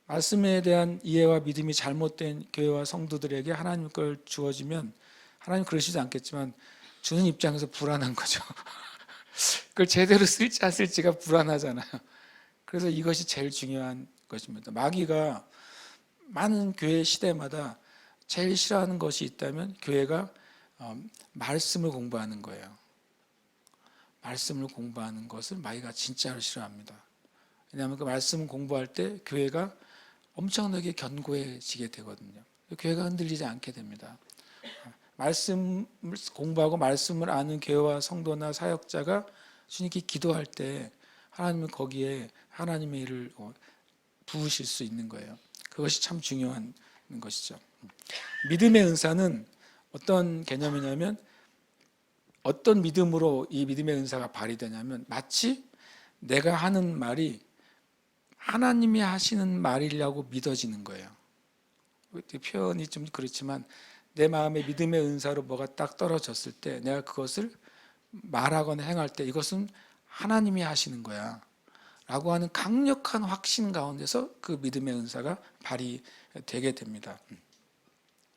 말씀에 대한 이해와 믿음이 잘못된 교회와 성도들에게 하나님 걸 주어지면 하나님 그러시지 않겠지만 주는 입장에서 불안한 거죠. 그걸 제대로 쓸지 안 쓸지가 불안하잖아요. 그래서 이것이 제일 중요한 것입니다. 마귀가 많은 교회 시대마다 제일 싫어하는 것이 있다면 교회가 말씀을 공부하는 거예요. 말씀을 공부하는 것을 마귀가 진짜로 싫어합니다. 왜냐하면 그 말씀을 공부할 때 교회가 엄청나게 견고해지게 되거든요. 교회가 흔들리지 않게 됩니다. 말씀을 공부하고 말씀을 아는 교회와 성도나 사역자가 주님께 기도할 때 하나님은 거기에 하나님의 일을 부으실 수 있는 거예요. 그것이 참 중요한 것이죠. 믿음의 은사는 어떤 개념이냐면, 어떤 믿음으로 이 믿음의 은사가 발휘되냐면 마치 내가 하는 말이 하나님이 하시는 말이라고 믿어지는 거예요. 표현이 좀 그렇지만 내 마음에 믿음의 은사로 뭐가 딱 떨어졌을 때 내가 그것을 말하거나 행할 때 이것은 하나님이 하시는 거야 라고 하는 강력한 확신 가운데서 그 믿음의 은사가 발휘되게 됩니다.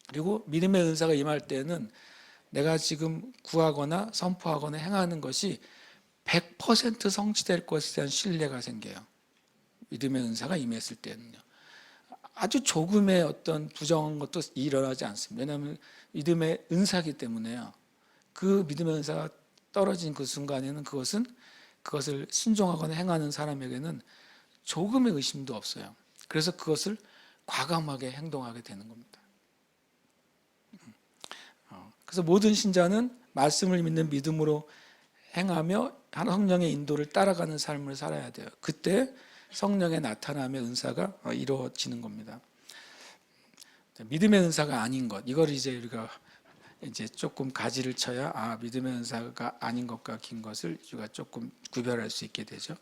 그리고 믿음의 은사가 임할 때는 내가 지금 구하거나 선포하거나 행하는 것이 100% 성취될 것에 대한 신뢰가 생겨요. 믿음의 은사가 임했을 때는요. 아주 조금의 어떤 부정한 것도 일어나지 않습니다. 왜냐하면 믿음의 은사이기 때문에요. 그 믿음의 은사가 떨어진 그 순간에는 그것을 순종하거나 행하는 사람에게는 조금의 의심도 없어요. 그래서 그것을 과감하게 행동하게 되는 겁니다. 그래서 모든 신자는 말씀을 믿는 믿음으로 행하며 성령의 인도를 따라가는 삶을 살아야 돼요. 그때 성령의 나타남의 은사가 이루어지는 겁니다. 믿음의 은사가 아닌 것, 이걸 이제 우리가 이제 조금 가지를 쳐야 믿음의 은사가 아닌 것과 긴 것을 우리가 조금 구별할 수 있게 되죠.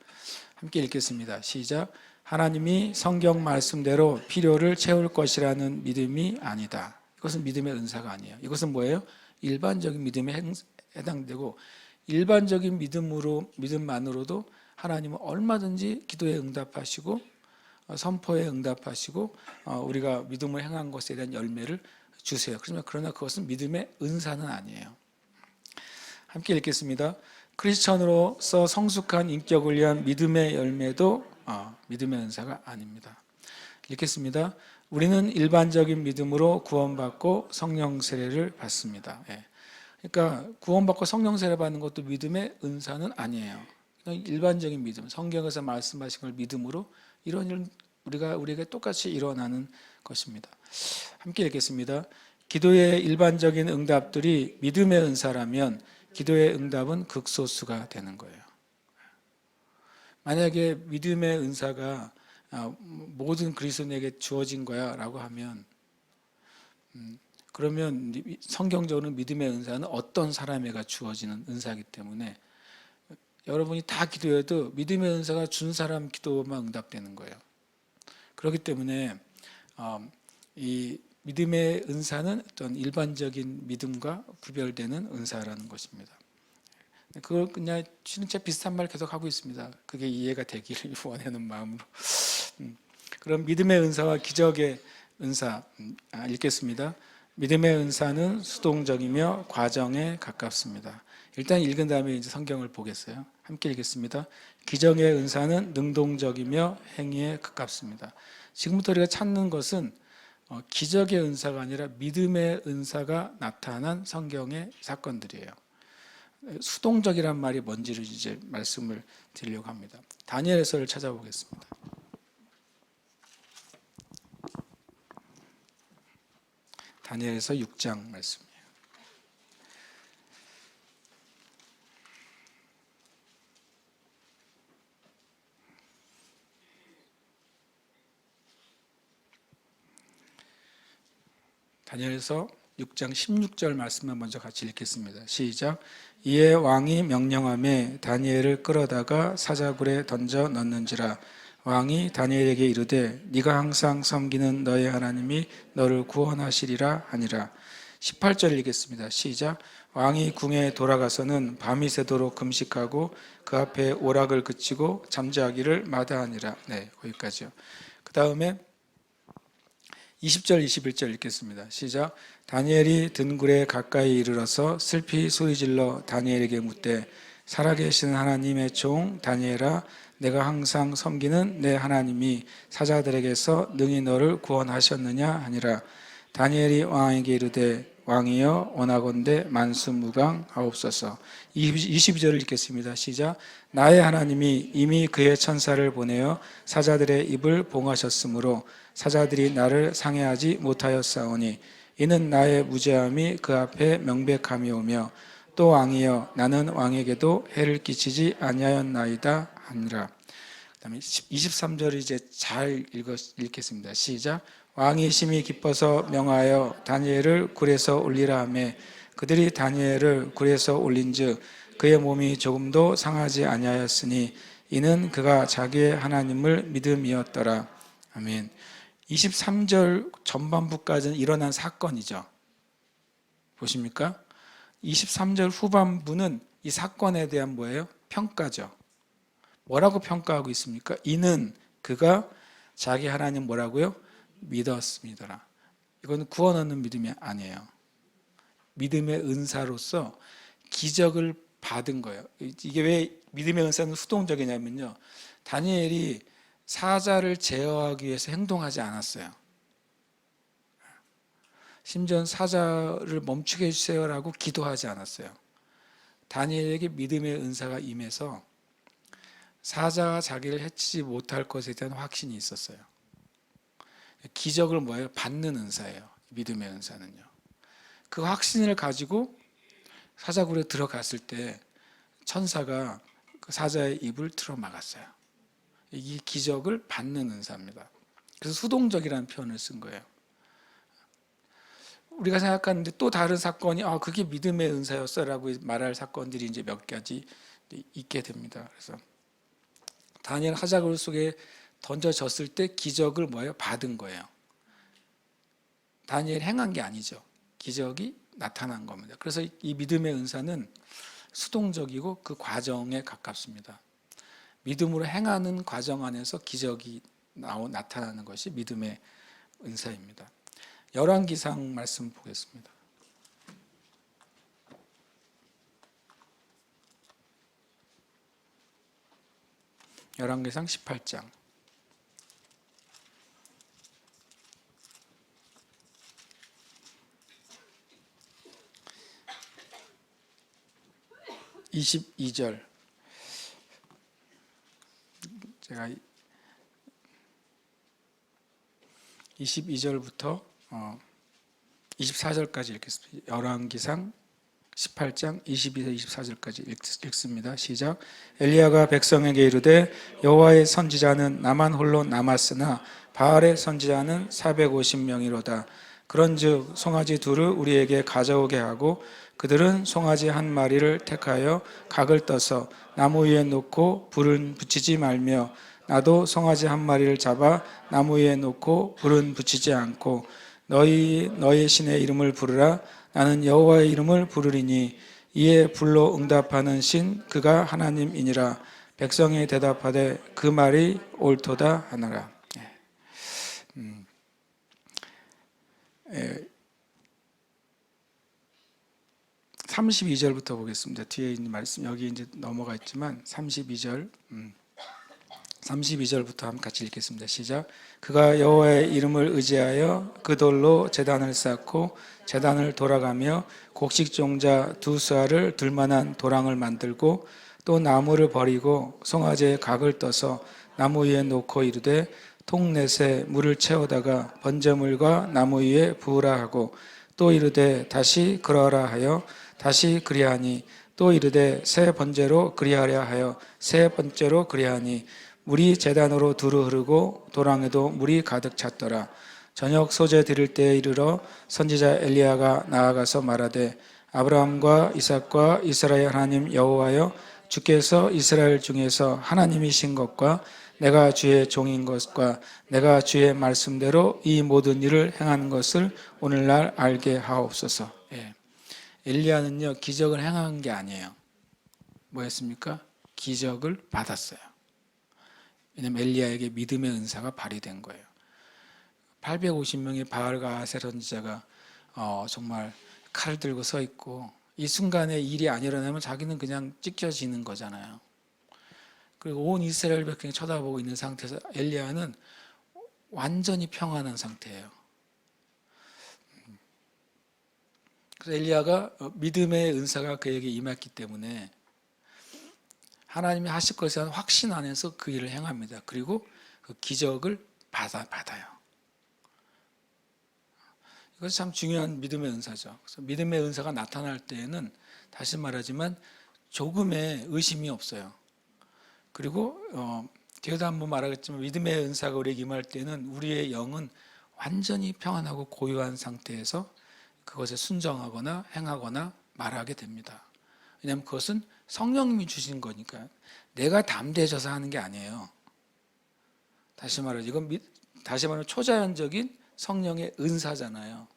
함께 읽겠습니다. 시작. 하나님이 성경 말씀대로 필요를 채울 것이라는 믿음이 아니다. 이것은 믿음의 은사가 아니에요. 이것은 뭐예요? 일반적인 믿음에 해당되고, 일반적인 믿음만으로도 하나님은 얼마든지 기도에 응답하시고 선포에 응답하시고 우리가 믿음을 행한 것에 대한 열매를 주세요. 그러나 그것은 믿음의 은사는 아니에요. 함께 읽겠습니다. 크리스천으로서 성숙한 인격을 위한 믿음의 열매도 믿음의 은사가 아닙니다. 읽겠습니다. 우리는 일반적인 믿음으로 구원받고 성령 세례를 받습니다. 그러니까 구원받고 성령 세례 받는 것도 믿음의 은사는 아니에요. 일반적인 믿음, 성경에서 말씀하신 걸 믿음으로 이런 일 우리에게 똑같이 일어나는 것입니다. 함께 읽겠습니다. 기도의 일반적인 응답들이 믿음의 은사라면 기도의 응답은 극소수가 되는 거예요. 만약에 믿음의 은사가 모든 그리스도인에게 주어진 거야 라고 하면 그러면 성경적으로 믿음의 은사는 어떤 사람에게 주어지는 은사이기 때문에 여러분이 다 기도해도 믿음의 은사가 준 사람 기도만 응답되는 거예요. 그렇기 때문에 이 믿음의 은사는 어떤 일반적인 믿음과 구별되는 은사라는 것입니다. 그걸 그냥 진짜 비슷한 말 계속 하고 있습니다. 그게 이해가 되기를 원하는 마음으로. 그럼 믿음의 은사와 기적의 은사 읽겠습니다. 믿음의 은사는 수동적이며 과정에 가깝습니다. 일단 읽은 다음에 이제 성경을 보겠어요. 함께 읽겠습니다. 기적의 은사는 능동적이며 행위에 가깝습니다. 지금부터 우리가 찾는 것은 기적의 은사가 아니라 믿음의 은사가 나타난 성경의 사건들이에요. 수동적이란 말이 뭔지를 이제 말씀을 드리려고 합니다. 다니엘서를 찾아보겠습니다. 다니엘서 6장 말씀이에요. 다니엘서 6장 16절 말씀을 먼저 같이 읽겠습니다. 시작. 이에 왕이 명령하며 다니엘을 끌어다가 사자굴에 던져 넣는지라. 왕이 다니엘에게 이르되 네가 항상 섬기는 너의 하나님이 너를 구원하시리라 하니라. 18절 읽겠습니다. 시작. 왕이 궁에 돌아가서는 밤이 새도록 금식하고 그 앞에 오락을 그치고 잠자기를 마다하니라. 네, 거기까지요. 그 다음에 20절 21절 읽겠습니다. 시작. 다니엘이 등굴에 가까이 이르러서 슬피 소리질러 다니엘에게 묻되 살아계신 하나님의 종 다니엘아, 내가 항상 섬기는 내 하나님이 사자들에게서 능히 너를 구원하셨느냐 하니라. 다니엘이 왕에게 이르되 왕이여 원하건대 만수무강하옵소서. 22절을 읽겠습니다. 시작. 나의 하나님이 이미 그의 천사를 보내어 사자들의 입을 봉하셨으므로 사자들이 나를 상해하지 못하였사오니 이는 나의 무죄함이 그 앞에 명백함이오며 또 왕이여 나는 왕에게도 해를 끼치지 아니하였나이다 하니라. 그다음에 23절을 이제 잘 읽겠습니다. 시작. 왕이 심히 기뻐서 명하여 다니엘을 굴에서 올리라 하며 그들이 다니엘을 굴에서 올린즉 그의 몸이 조금도 상하지 아니하였으니 이는 그가 자기의 하나님을 믿음이었더라. 아멘. 23절 전반부까지는 일어난 사건이죠. 보십니까? 23절 후반부는 이 사건에 대한 뭐예요? 평가죠. 뭐라고 평가하고 있습니까? 이는 그가 자기 하나님 뭐라고요? 믿었습니다. 이건 구원 얻는 믿음이 아니에요. 믿음의 은사로서 기적을 받은 거예요. 이게 왜 믿음의 은사는 수동적이냐면요. 다니엘이 사자를 제어하기 위해서 행동하지 않았어요. 심지어 사자를 멈추게 해주세요라고 기도하지 않았어요. 다니엘에게 믿음의 은사가 임해서 사자가 자기를 해치지 못할 것에 대한 확신이 있었어요. 기적을 뭐예요? 받는 은사예요. 믿음의 은사는요. 그 확신을 가지고 사자굴에 들어갔을 때 천사가 그 사자의 입을 틀어 막았어요. 이 기적을 받는 은사입니다. 그래서 수동적이라는 표현을 쓴 거예요. 우리가 생각하는데 또 다른 사건이 그게 믿음의 은사였어라고 말할 사건들이 이제 몇 가지 있게 됩니다. 그래서 다니엘 사자굴 속에 던져졌을 때 기적을 뭐예요? 받은 거예요. 다니엘 행한 게 아니죠. 기적이 나타난 겁니다. 그래서 이 믿음의 은사는 수동적이고 그 과정에 가깝습니다. 믿음으로 행하는 과정 안에서 기적이 나타나는 것이 믿음의 은사입니다. 열왕기상 말씀 보겠습니다. 열왕기상 18장. (22절) 제가 22절부터 24절까지 읽겠습니다. 열왕기상 18장 22절 24절까지 읽습니다. 시작. 엘리야가 백성에게 이르되 여호와의 선지자는 나만 홀로 남았으나 바알의 선지자는 450명이로다. 그런즉 송아지 둘을 우리에게 가져오게 하고 그들은 송아지 한 마리를 택하여 각을 떠서 나무 위에 놓고 불은 붙이지 말며 나도 송아지 한 마리를 잡아 나무 위에 놓고 불은 붙이지 않고 너희 신의 이름을 부르라. 나는 여호와의 이름을 부르리니 이에 불로 응답하는 신 그가 하나님이니라. 백성이 대답하되 그 말이 옳도다 하노라. 32절부터 보겠습니다. 뒤에 있는 말씀 여기 이제 넘어가 있지만 32절부터 한번 같이 읽겠습니다. 시작. 그가 여호와의 이름을 의지하여 그 돌로 제단을 쌓고 제단을 돌아가며 곡식종자 두 수알을 들만한 도랑을 만들고 또 나무를 버리고 송아지의 각을 떠서 나무 위에 놓고 이르되 통넷에 물을 채우다가 번제물과 나무 위에 부으라 하고 또 이르되 다시 그러하라 하여 다시 그리하니 또 이르되 새 번제로 그리하려 하여 새 번제로 그리하니 물이 제단으로 두루 흐르고 도랑에도 물이 가득 찼더라. 저녁 소재 드릴 때에 이르러 선지자 엘리야가 나아가서 말하되 아브라함과 이삭과 이스라엘 하나님 여호와여 주께서 이스라엘 중에서 하나님이신 것과 내가 주의 종인 것과 내가 주의 말씀대로 이 모든 일을 행하는 것을 오늘날 알게 하옵소서. 엘리야는요 기적을 행한 게 아니에요. 뭐였습니까? 기적을 받았어요. 왜냐하면 엘리야에게 믿음의 은사가 발휘된 거예요. 850명의 바알과 아셀 선지자가 정말 칼을 들고 서 있고 이 순간에 일이 안 일어나면 자기는 그냥 찢겨지는 거잖아요. 그리고 온 이스라엘 백성이 쳐다보고 있는 상태에서 엘리야는 완전히 평안한 상태예요. 그래서 엘리야가 믿음의 은사가 그에게 임했기 때문에 하나님이 하실 것에 대한 확신 안에서 그 일을 행합니다. 그리고 그 기적을 받아요. 이것이 참 중요한 믿음의 은사죠. 그래서 믿음의 은사가 나타날 때에는 다시 말하지만 조금의 의심이 없어요. 그리고 뒤에도 한번 말하겠지만 믿음의 은사가 우리에게 임할 때는 우리의 영은 완전히 평안하고 고요한 상태에서 그것에 순종하거나 행하거나 말하게 됩니다. 왜냐하면 그것은 성령님이 주신 거니까 내가 담대해져서 하는 게 아니에요. 다시 말하면 초자연적인 성령의 은사잖아요.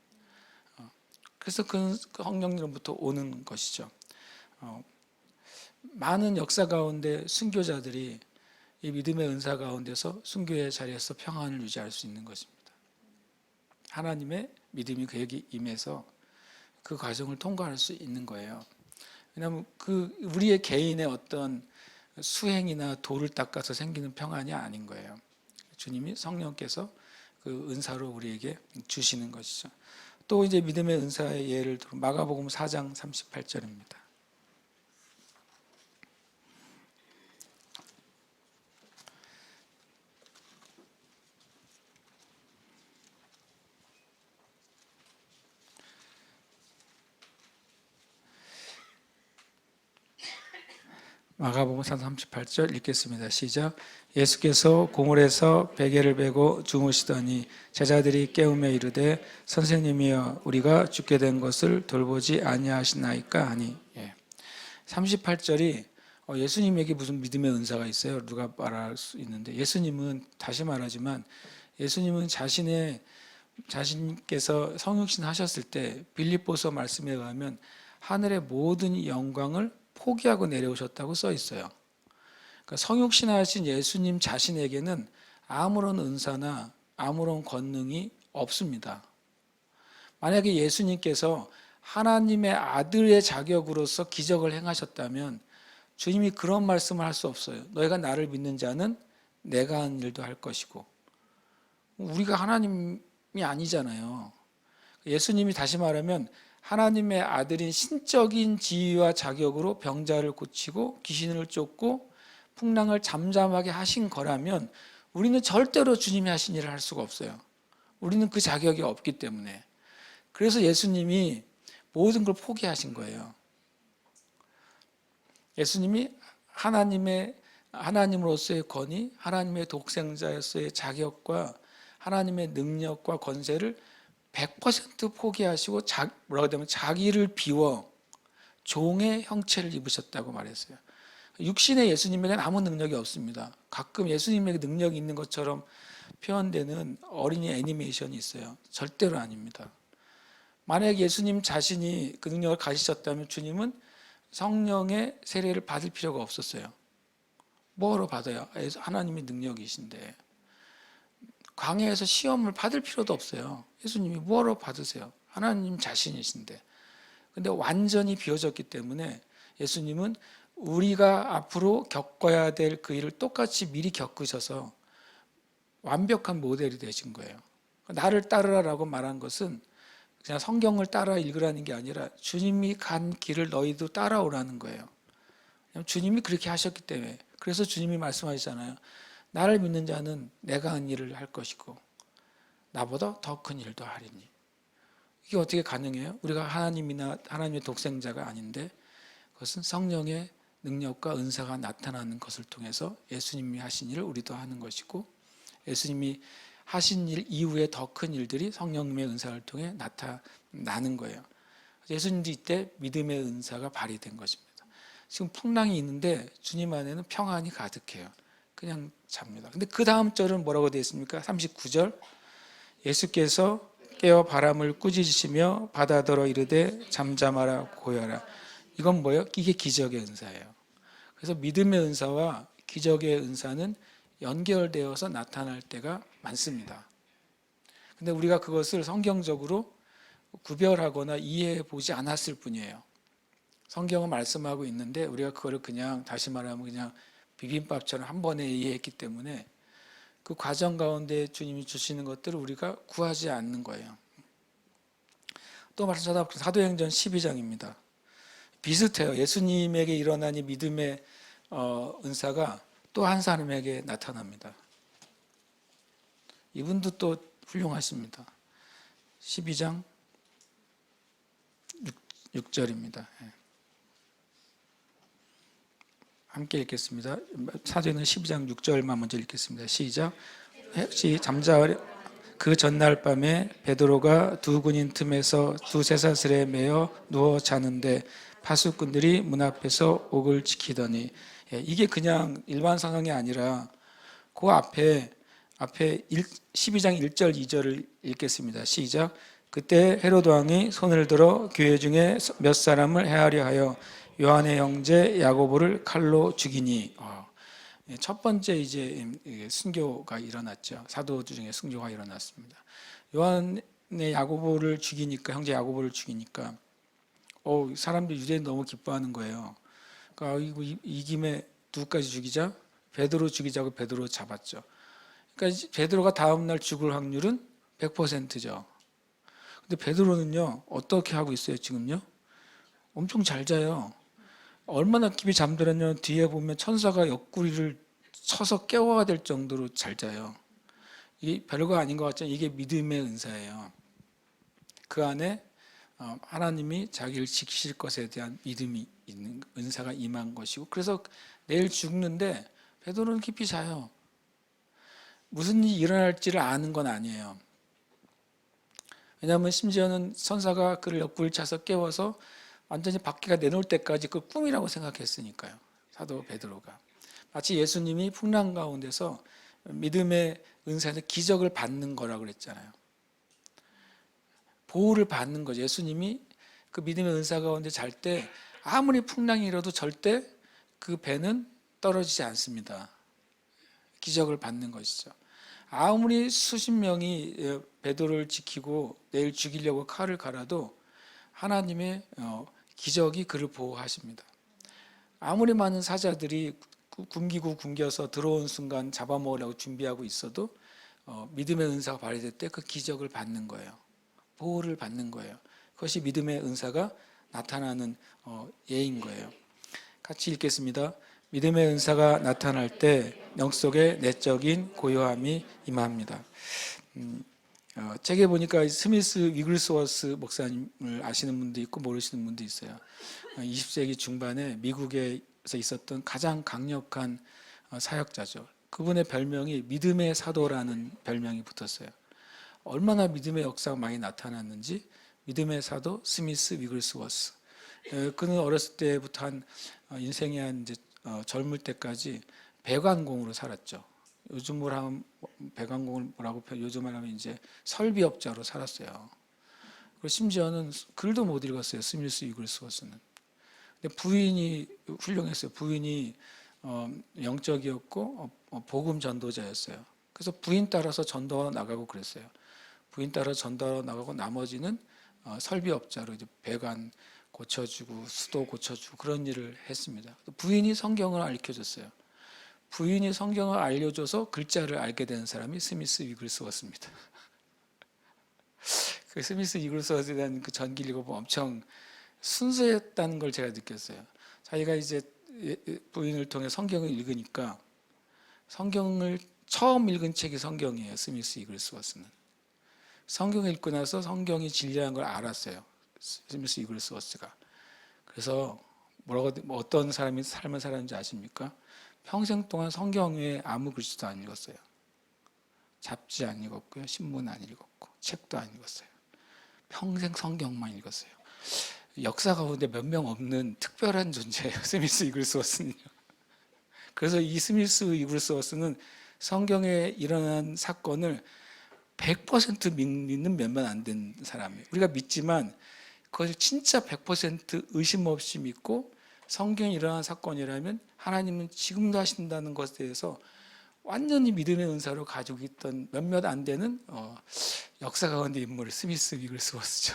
그래서 그 성령님으로부터 오는 것이죠. 많은 역사 가운데 순교자들이 이 믿음의 은사 가운데서 순교의 자리에서 평안을 유지할 수 있는 것입니다. 하나님의 믿음이 그에게 임해서 그 과정을 통과할 수 있는 거예요. 왜냐하면 우리의 개인의 어떤 수행이나 도를 닦아서 생기는 평안이 아닌 거예요. 주님이 성령께서 그 은사로 우리에게 주시는 것이죠. 또 이제 믿음의 은사의 예를 들어 마가복음 4장 38절입니다. 마가복음 4장 38절 읽겠습니다. 시작. 예수께서 고물에서 베개를 베고 주무시더니 제자들이 깨우며 이르되 선생님이여 우리가 죽게 된 것을 돌보지 아니하시나이까 하니 38절이 예수님에게 무슨 믿음의 은사가 있어요? 누가 말할 수 있는데 예수님은 다시 말하지만 예수님은 자신의 자신께서 성육신 하셨을 때 빌립보서 말씀에 의하면 하늘의 모든 영광을 포기하고 내려오셨다고 써 있어요. 그러니까 성육신 하신 예수님 자신에게는 아무런 은사나 아무런 권능이 없습니다. 만약에 예수님께서 하나님의 아들의 자격으로서 기적을 행하셨다면 주님이 그런 말씀을 할 수 없어요. 너희가 나를 믿는 자는 내가 한 일도 할 것이고. 우리가 하나님이 아니잖아요. 예수님이 다시 말하면 하나님의 아들인 신적인 지위와 자격으로 병자를 고치고 귀신을 쫓고 풍랑을 잠잠하게 하신 거라면 우리는 절대로 주님이 하신 일을 할 수가 없어요. 우리는 그 자격이 없기 때문에. 그래서 예수님이 모든 걸 포기하신 거예요. 예수님이 하나님으로서의 권위, 하나님의 독생자로서의 자격과 하나님의 능력과 권세를 100% 포기하시고 뭐라고 하면 자기를 비워 종의 형체를 입으셨다고 말했어요. 육신의 예수님에게는 아무 능력이 없습니다. 가끔 예수님에게 능력이 있는 것처럼 표현되는 어린이 애니메이션이 있어요. 절대로 아닙니다. 만약 예수님 자신이 그 능력을 가지셨다면 주님은 성령의 세례를 받을 필요가 없었어요. 뭐로 받아요? 하나님의 능력이신데. 광야에서 시험을 받을 필요도 없어요. 예수님이 뭐로 받으세요? 하나님 자신이신데. 근데 완전히 비워졌기 때문에 예수님은 우리가 앞으로 겪어야 될 그 일을 똑같이 미리 겪으셔서 완벽한 모델이 되신 거예요. 나를 따르라라고 말한 것은 그냥 성경을 따라 읽으라는 게 아니라 주님이 간 길을 너희도 따라오라는 거예요. 주님이 그렇게 하셨기 때문에. 그래서 주님이 말씀하시잖아요. 나를 믿는 자는 내가 한 일을 할 것이고 나보다 더 큰 일도 하리니. 이게 어떻게 가능해요? 우리가 하나님이나 하나님의 독생자가 아닌데 그것은 성령의 능력과 은사가 나타나는 것을 통해서 예수님이 하신 일을 우리도 하는 것이고 예수님이 하신 일 이후에 더 큰 일들이 성령님의 은사를 통해 나타나는 거예요. 예수님도 이때 믿음의 은사가 발휘된 것입니다. 지금 풍랑이 있는데 주님 안에는 평안이 가득해요. 그냥 잡니다. 근데 그 다음 절은 뭐라고 되어 있습니까? 39절. 예수께서 깨어 바람을 꾸짖으시며 바다더러 이르되 잠잠하라 고요하라. 이건 뭐예요? 이게 기적의 은사예요. 그래서 믿음의 은사와 기적의 은사는 연결되어서 나타날 때가 많습니다. 근데 우리가 그것을 성경적으로 구별하거나 이해해 보지 않았을 뿐이에요. 성경은 말씀하고 있는데 우리가 그거를 그냥 다시 말하면 그냥 비빔밥처럼 한 번에 이해했기 때문에 그 과정 가운데 주님이 주시는 것들을 우리가 구하지 않는 거예요. 또 말씀 찾아보면 사도행전 12장입니다. 비슷해요. 예수님에게 일어난 이 믿음의 은사가 또 한 사람에게 나타납니다. 이분도 또 훌륭하십니다. 12장 6절입니다. 함께 읽겠습니다. 사도행전 12장 6절만 먼저 읽겠습니다. 시작. 잠자리 그 전날 밤에 베드로가 두 군인 틈에서 두 쇠사슬에 매어 누워 자는데 파수꾼들이 문 앞에서 옥을 지키더니 이게 그냥 일반 상황이 아니라 그 앞에 12장 1절 2절을 읽겠습니다. 시작. 그때 헤로드 왕이 손을 들어 교회 중에 몇 사람을 해하려 하여 요한의 형제 야고보를 칼로 죽이니 첫 번째 이제 순교가 일어났죠. 사도들 중에 순교가 일어났습니다. 요한의 야고보를 죽이니까 형제 야고보를 죽이니까 사람들이 유대인 너무 기뻐하는 거예요. 그러니까 이 김에 누구까지 죽이자? 베드로 죽이자고 베드로 잡았죠. 그러니까 베드로가 다음 날 죽을 확률은 100%죠. 근데 베드로는요 어떻게 하고 있어요 지금요? 엄청 잘 자요. 얼마나 깊이 잠들었냐면 뒤에 보면 천사가 옆구리를 쳐서 깨워야 될 정도로 잘 자요. 이게 별거 아닌 것 같지만 이게 믿음의 은사예요. 그 안에 하나님이 자기를 지키실 것에 대한 믿음이 있는 은사가 임한 것이고 그래서 내일 죽는데 베드로는 깊이 자요. 무슨 일이 일어날지를 아는 건 아니에요. 왜냐하면 심지어는 천사가 그를 옆구리를 차서 깨워서 완전히 밖에가 내놓을 때까지 그 꿈이라고 생각했으니까요. 사도 베드로가 마치 예수님이 풍랑 가운데서 믿음의 은사에서 기적을 받는 거라고 그랬잖아요. 보호를 받는 거죠. 예수님이 그 믿음의 은사 가운데 잘 때 아무리 풍랑이 일어도 절대 그 배는 떨어지지 않습니다. 기적을 받는 것이죠. 아무리 수십 명이 베드로를 지키고 내일 죽이려고 칼을 갈아도 하나님의 기적이 그를 보호하십니다. 아무리 많은 사자들이 굶기고 굶겨서 들어온 순간 잡아먹으려고 준비하고 있어도 믿음의 은사가 발휘될 때 그 기적을 받는 거예요. 보호를 받는 거예요. 그것이 믿음의 은사가 나타나는 예인 거예요. 같이 읽겠습니다. 믿음의 은사가 나타날 때 영속의 내적인 고요함이 임합니다. 책에 보니까 스미스 위글스워스 목사님을 아시는 분도 있고 모르시는 분도 있어요. 20세기 중반에 미국에서 있었던 가장 강력한 사역자죠. 그분의 별명이 믿음의 사도라는 별명이 붙었어요. 얼마나 믿음의 역사가 많이 나타났는지 믿음의 사도 스미스 위글스워스. 그는 어렸을 때부터 한 인생의 한 이제 젊을 때까지 배관공으로 살았죠. 요즘으로 하면 배관공을 뭐라고 요즘으로 하면 이제 설비업자로 살았어요. 그리고 심지어는 글도 못 읽었어요. 스미스 위글스워스는. 근데 부인이 훌륭했어요. 부인이 영적이었고 복음 전도자였어요. 그래서 부인 따라서 전도하러 나가고 그랬어요. 부인 따라 전도하러 나가고 나머지는 설비업자로 이제 배관 고쳐주고 수도 고쳐주고 그런 일을 했습니다. 부인이 성경을 알려줬어요. 부인이 성경을 알려줘서 글자를 알게 된 사람이 스미스 위글스워스입니다. 그 스미스 위글스워스에 대한 그 전기를 읽어보면 엄청 순수했다는 걸 제가 느꼈어요. 자기가 이제 부인을 통해 성경을 읽으니까 성경을 처음 읽은 책이 성경이에요. 스미스 위글스워스는. 성경을 읽고 나서 성경이 진리라는 걸 알았어요. 스미스 위글스워스가. 그래서 어떤 사람이 삶을 살았는지 아십니까? 평생 동안 성경 외에 아무 글씨도 안 읽었어요. 잡지 안 읽었고요. 신문 안 읽었고 책도 안 읽었어요. 평생 성경만 읽었어요. 역사 가운데 몇 명 없는 특별한 존재예요. 스미스 위글스워스는요. 그래서 이 스미스 위글스워스는 성경에 일어난 사건을 100% 믿는 몇몇 안 된 사람이에요. 우리가 믿지만 그것을 진짜 100% 의심 없이 믿고 성경에 일어난 사건이라면 하나님은 지금도 하신다는 것에 대해서 완전히 믿음의 은사로 가지고 있던 몇몇 안 되는 역사 가운데 인물 스미스 위글스워스죠.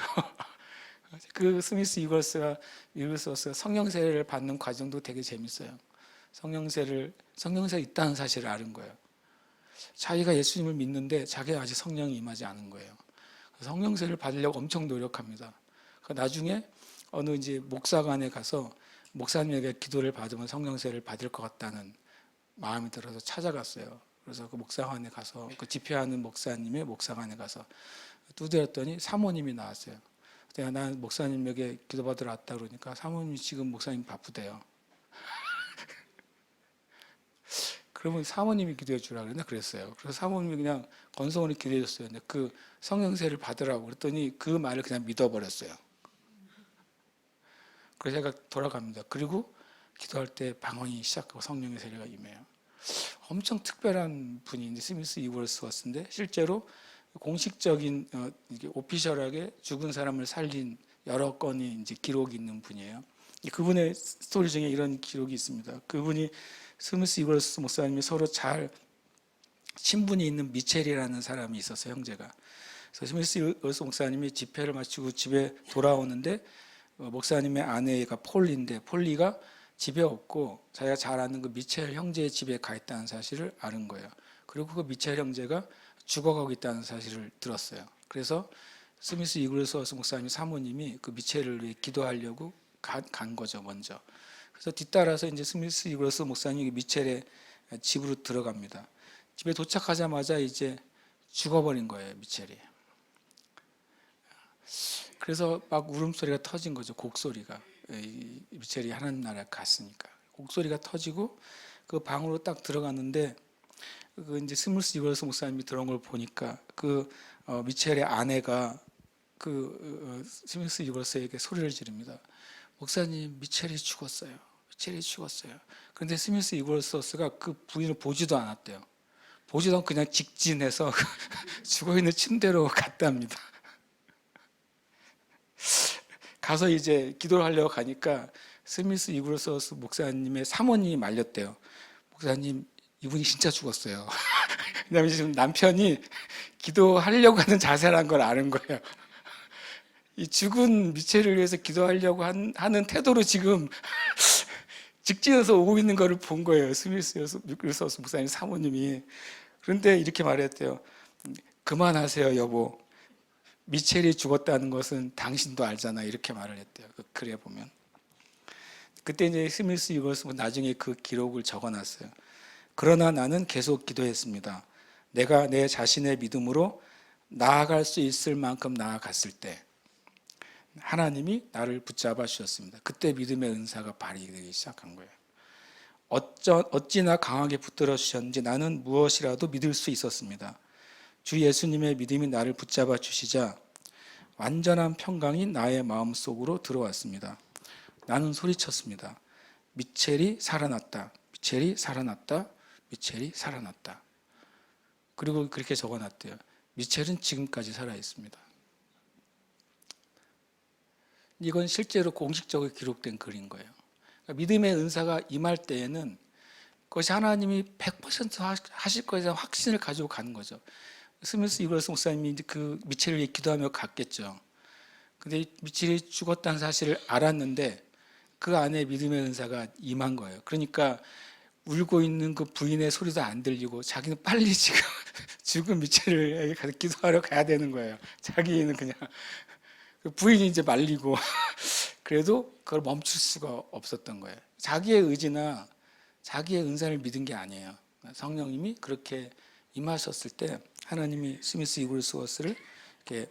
그 스미스 위글스워스가 성령세례를 받는 과정도 되게 재밌어요. 성령세례 있다는 사실을 아는 거예요. 자기가 예수님을 믿는데 자기가 아직 성령이 임하지 않은 거예요. 성령세례를 받으려고 엄청 노력합니다. 나중에 어느 이제 목사관에 가서 목사님에게 기도를 받으면 성령세례를 받을 것 같다는 마음이 들어서 찾아갔어요. 그래서 그 목사관에 가서 그 집회하는 목사님의 목사관에 가서 두드렸더니 사모님이 나왔어요. 내가 난 목사님에게 기도받으러 왔다 그러니까 사모님이 지금 목사님 바쁘대요. 그러면 사모님이 기도해 주라 그랬어요. 그래서 사모님이 그냥 건성으로 기도해 줬어요. 근데 그 성령세를 받으라고 그랬더니 그 말을 그냥 믿어버렸어요. 그래서 제가 돌아갑니다. 그리고 기도할 때 방언이 시작하고 성령의 세례가 임해요. 엄청 특별한 분이 스미스 위글스워스인데 실제로 공식적인 오피셜하게 죽은 사람을 살린 여러 건이 이제 기록이 있는 분이에요. 그분의 스토리 중에 이런 기록이 있습니다. 그분이 스미스 위글스 목사님이 서로 잘 친분이 있는 미첼이라는 사람이 있었어요, 형제가. 그래서 스미스 위글스 목사님이 집회를 마치고 집에 돌아오는데 목사님의 아내가 폴리인데 폴리가 집에 없고 자기가 잘 아는 그 미첼 형제의 집에 가 있다는 사실을 아는 거예요. 그리고 그 미첼 형제가 죽어가고 있다는 사실을 들었어요. 그래서 스미스 위글스워스 목사님 사모님이 그 미첼을 위해 기도하려고 간 거죠, 먼저. 그래서 뒤따라서 이제 스미스 위글스 목사님이 미첼의 집으로 들어갑니다. 집에 도착하자마자 이제 죽어버린 거예요, 미첼이. 그래서 막 울음소리가 터진 거죠, 곡소리가. 미첼이 하나님 나라에 갔으니까. 곡소리가 터지고 그 방으로 딱 들어갔는데 그 이제 스미스 위글스 목사님이 들어온 걸 보니까 그 미첼의 아내가 그 스미스 위글스에게 소리를 지릅니다. 목사님, 미첼이 죽었어요. 미첼이 죽었어요. 그런데 스미스 위글스가 그 부인을 보지도 않았대요. 보지도 않고 그냥 직진해서 죽어있는 침대로 갔답니다. 가서 이제 기도를 하려고 가니까 스미스 이글소스 목사님의 사모님이 말렸대요. 목사님, 이분이 진짜 죽었어요. 왜냐하면 지금 남편이 기도하려고 하는 자세라는 걸 아는 거예요. 이 죽은 미첼을 위해서 기도하려고 하는 태도로 지금 직진해서 오고 있는 거를 본 거예요. 스미스 이글소스 목사님 사모님이. 그런데 이렇게 말했대요. 그만하세요, 여보. 미첼이 죽었다는 것은 당신도 알잖아. 이렇게 말을 했대요. 그 글에 보면. 그때 이제 스미스 이글소스 나중에 그 기록을 적어놨어요. 그러나 나는 계속 기도했습니다. 내가 내 자신의 믿음으로 나아갈 수 있을 만큼 나아갔을 때 하나님이 나를 붙잡아 주셨습니다. 그때 믿음의 은사가 발휘되기 시작한 거예요. 어찌나 강하게 붙들어 주셨는지 나는 무엇이라도 믿을 수 있었습니다. 주 예수님의 믿음이 나를 붙잡아 주시자 완전한 평강이 나의 마음속으로 들어왔습니다. 나는 소리쳤습니다. 미첼이 살아났다. 미첼이 살아났다. 미첼이 살아났다. 그리고 그렇게 적어놨대요. 미첼은 지금까지 살아있습니다. 이건 실제로 공식적으로 기록된 글인 거예요. 그러니까 믿음의 은사가 임할 때에는 그것이 하나님이 100% 하실 것에 대한 확신을 가지고 가는 거죠. 스미스 이글스 목사님이 그 미첼을 위해 기도하며 갔겠죠. 근데 미첼이 죽었다는 사실을 알았는데 그 안에 믿음의 은사가 임한 거예요. 그러니까 울고 있는 그 부인의 소리도 안 들리고 자기는 빨리 지금 죽은 미첼을 가서 기도하러 가야 되는 거예요. 자기는 그냥 부인이 이제 말리고 그래도 그걸 멈출 수가 없었던 거예요. 자기의 의지나 자기의 은사를 믿은 게 아니에요. 성령님이 그렇게 임하셨을 때 하나님이 스미스 이글스워스를 이렇게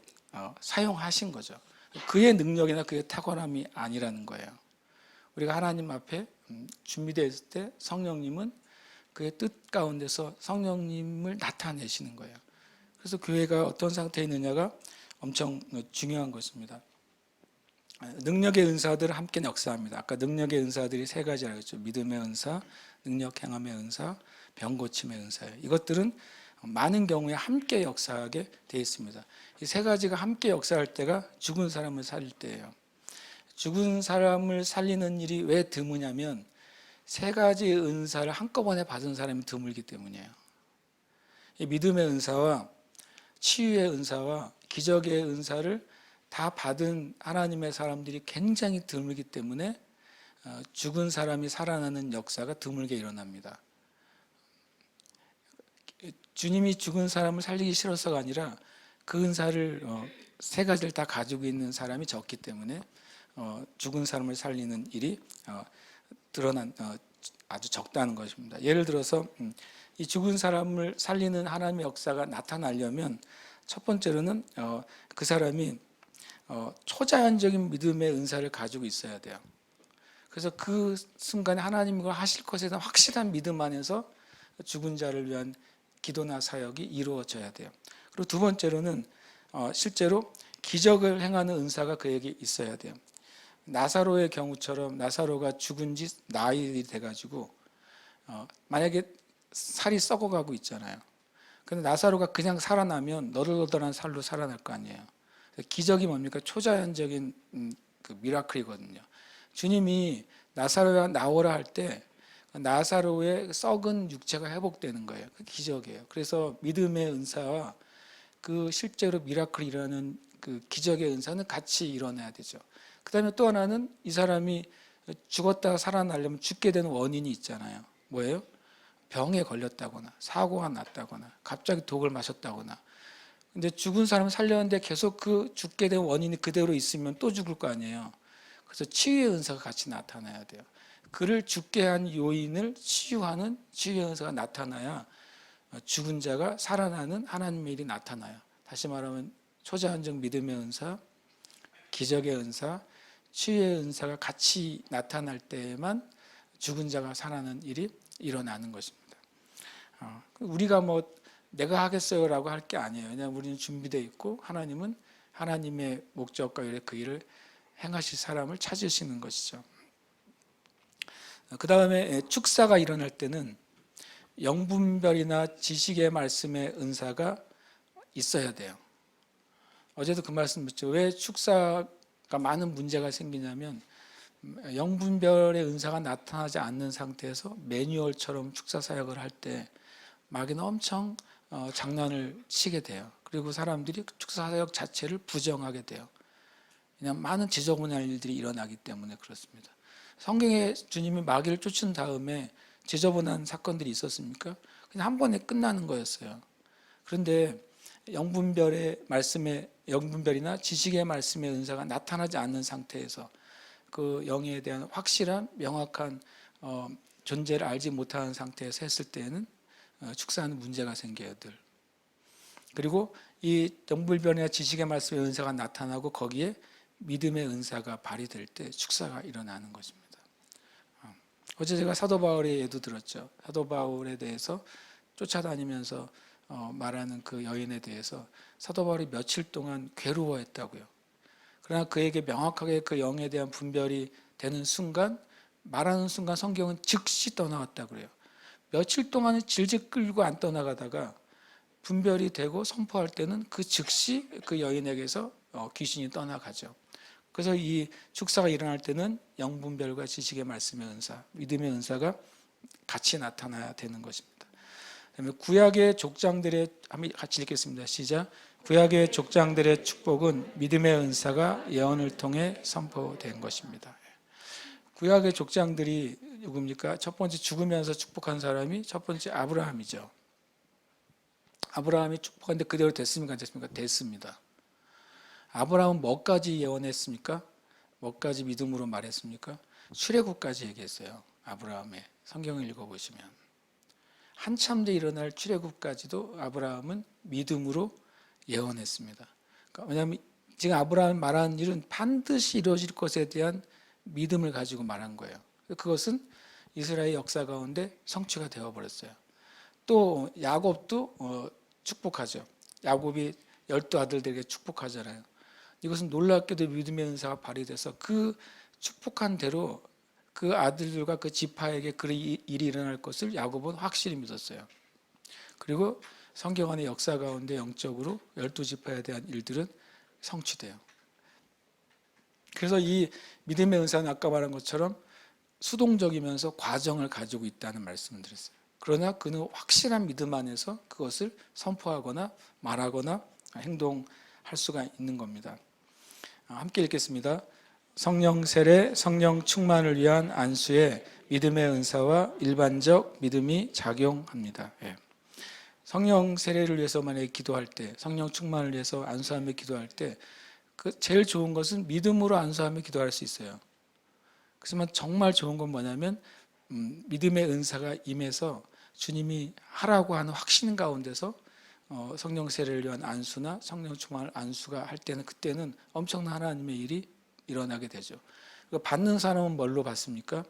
사용하신 거죠. 그의 능력이나 그의 탁월함이 아니라는 거예요. 우리가 하나님 앞에 준비되어 있을 때 성령님은 그의 뜻 가운데서 성령님을 나타내시는 거예요. 그래서 교회가 어떤 상태에 있느냐가 엄청 중요한 것입니다. 능력의 은사들을 함께 역사합니다. 아까 능력의 은사들이 세 가지라고 했죠. 믿음의 은사, 능력 행함의 은사, 병 고침의 은사예요. 이것들은 많은 경우에 함께 역사하게 되어 있습니다. 이 세 가지가 함께 역사할 때가 죽은 사람을 살릴 때예요. 죽은 사람을 살리는 일이 왜 드무냐면 세 가지 은사를 한꺼번에 받은 사람이 드물기 때문이에요. 이 믿음의 은사와 치유의 은사와 기적의 은사를 다 받은 하나님의 사람들이 굉장히 드물기 때문에 죽은 사람이 살아나는 역사가 드물게 일어납니다. 주님이 죽은 사람을 살리기 싫어서가 아니라 그 은사를 세 가지를 다 가지고 있는 사람이 적기 때문에 죽은 사람을 살리는 일이 드러난 아주 적다는 것입니다. 예를 들어서 이 죽은 사람을 살리는 하나님의 역사가 나타나려면 첫 번째로는 그 사람이 초자연적인 믿음의 은사를 가지고 있어야 돼요. 그래서 그 순간에 하나님이 그걸 하실 것에 대한 확실한 믿음 안에서 죽은 자를 위한 기도나 사역이 이루어져야 돼요. 그리고 두 번째로는 실제로 기적을 행하는 은사가 그에게 있어야 돼요. 나사로의 경우처럼 나사로가 죽은 지 나흘이 돼가지고 만약에 살이 썩어가고 있잖아요. 근데 나사로가 그냥 살아나면 너덜너덜한 살로 살아날 거 아니에요. 기적이 뭡니까? 초자연적인 그 미라클이거든요. 주님이 나사로가 나오라 할 때 나사로의 썩은 육체가 회복되는 거예요. 그 기적이에요. 그래서 믿음의 은사와 그 실제로 미라클이라는 그 기적의 은사는 같이 일어나야 되죠. 그 다음에 또 하나는 이 사람이 죽었다가 살아나려면 죽게 되는 원인이 있잖아요. 뭐예요? 병에 걸렸다거나 사고가 났다거나 갑자기 독을 마셨다거나. 근데 죽은 사람을 살렸는데 계속 그 죽게 된 원인이 그대로 있으면 또 죽을 거 아니에요. 그래서 치유의 은사가 같이 나타나야 돼요. 그를 죽게 한 요인을 치유하는 치유의 은사가 나타나야 죽은 자가 살아나는 하나님의 일이 나타나요. 다시 말하면 초자연적 믿음의 은사, 기적의 은사, 치유의 은사가 같이 나타날 때에만 죽은 자가 살아나는 일이 일어나는 것입니다. 우리가 뭐 내가 하겠어요라고 할 게 아니에요. 왜냐하면 우리는 준비되어 있고 하나님은 하나님의 목적과 그 일을 행하실 사람을 찾으시는 것이죠. 그 다음에 축사가 일어날 때는 영분별이나 지식의 말씀의 은사가 있어야 돼요. 어제도 그 말씀드렸죠. 왜 축사가 그러니까 많은 문제가 생기냐면 영분별의 은사가 나타나지 않는 상태에서 매뉴얼처럼 축사 사역을 할 때 마귀는 엄청 장난을 치게 돼요. 그리고 사람들이 축사 사역 자체를 부정하게 돼요. 그냥 많은 지저분한 일들이 일어나기 때문에 그렇습니다. 성경에 주님이 마귀를 쫓은 다음에 지저분한 사건들이 있었습니까? 그냥 한 번에 끝나는 거였어요. 그런데 영분별이나 지식의 말씀의 은사가 나타나지 않는 상태에서 그 영에 대한 확실한 명확한 존재를 알지 못하는 상태에서 했을 때에는 축사하는 문제가 생겨요, 늘. 그리고 이 영분별이나 지식의 말씀의 은사가 나타나고 거기에 믿음의 은사가 발휘될 때 축사가 일어나는 것입니다. 어제 제가 사도 바울의 예도 들었죠. 사도 바울에 대해서 쫓아다니면서 말하는 그 여인에 대해서 사도 바울이 며칠 동안 괴로워했다고요. 그러나 그에게 명확하게 그 영에 대한 분별이 되는 순간, 말하는 순간 성경은 즉시 떠나갔다고 그래요. 며칠 동안은 질질 끌고 안 떠나가다가 분별이 되고 선포할 때는 그 즉시 그 여인에게서 귀신이 떠나가죠. 그래서 이 축사가 일어날 때는 영분별과 지식의 말씀의 은사, 믿음의 은사가 같이 나타나야 되는 것입니다. 그다음에 구약의 족장들의, 같이 읽겠습니다. 시작. 구약의 족장들의 축복은 믿음의 은사가 예언을 통해 선포된 것입니다. 구약의 족장들이 누굽니까? 첫 번째 죽으면서 축복한 사람이 첫 번째 아브라함이죠. 아브라함이 축복한데 그대로 됐습니까? 안 됐습니까? 됐습니다. 아브라함은 뭐까지 예언했습니까? 뭐까지 믿음으로 말했습니까? 출애굽까지 얘기했어요. 아브라함의 성경을 읽어보시면 한참 뒤에 일어날 출애굽까지도 아브라함은 믿음으로 예언했습니다. 그러니까 왜냐하면 지금 아브라함이 말하는 일은 반드시 이루어질 것에 대한 믿음을 가지고 말한 거예요. 그것은 이스라엘 역사 가운데 성취가 되어버렸어요. 또 야곱도 축복하죠. 야곱이 12아들들에게 축복하잖아요. 이것은 놀랍게도 믿음의 은사가 발휘돼서 그 축복한 대로 그 아들들과 그 지파에게 그 일이 일어날 것을 야곱은 확실히 믿었어요. 그리고 성경 안의 역사 가운데 영적으로 12지파에 대한 일들은 성취돼요. 그래서 이 믿음의 은사는 아까 말한 것처럼 수동적이면서 과정을 가지고 있다는 말씀을 드렸어요. 그러나 그는 확실한 믿음 안에서 그것을 선포하거나 말하거나 행동할 수가 있는 겁니다. 함께 읽겠습니다. 성령 세례, 성령 충만을 위한 안수에 믿음의 은사와 일반적 믿음이 작용합니다. 성령 세례를 위해서 만약에 기도할 때, 성령 충만을 위해서 안수하며 기도할 때 그 제일 좋은 것은 믿음으로 안수하며 기도할 수 있어요. 그렇지만 정말 좋은 건 뭐냐면 믿음의 은사가 임해서 주님이 하라고 하는 확신 가운데서 성령 세례를 위한 안수나 성령 충만을 안수가 할 때는 그때는 엄청난 하나님의 일이 일어나게 되죠. 받는 사람은 뭘로 받습니까?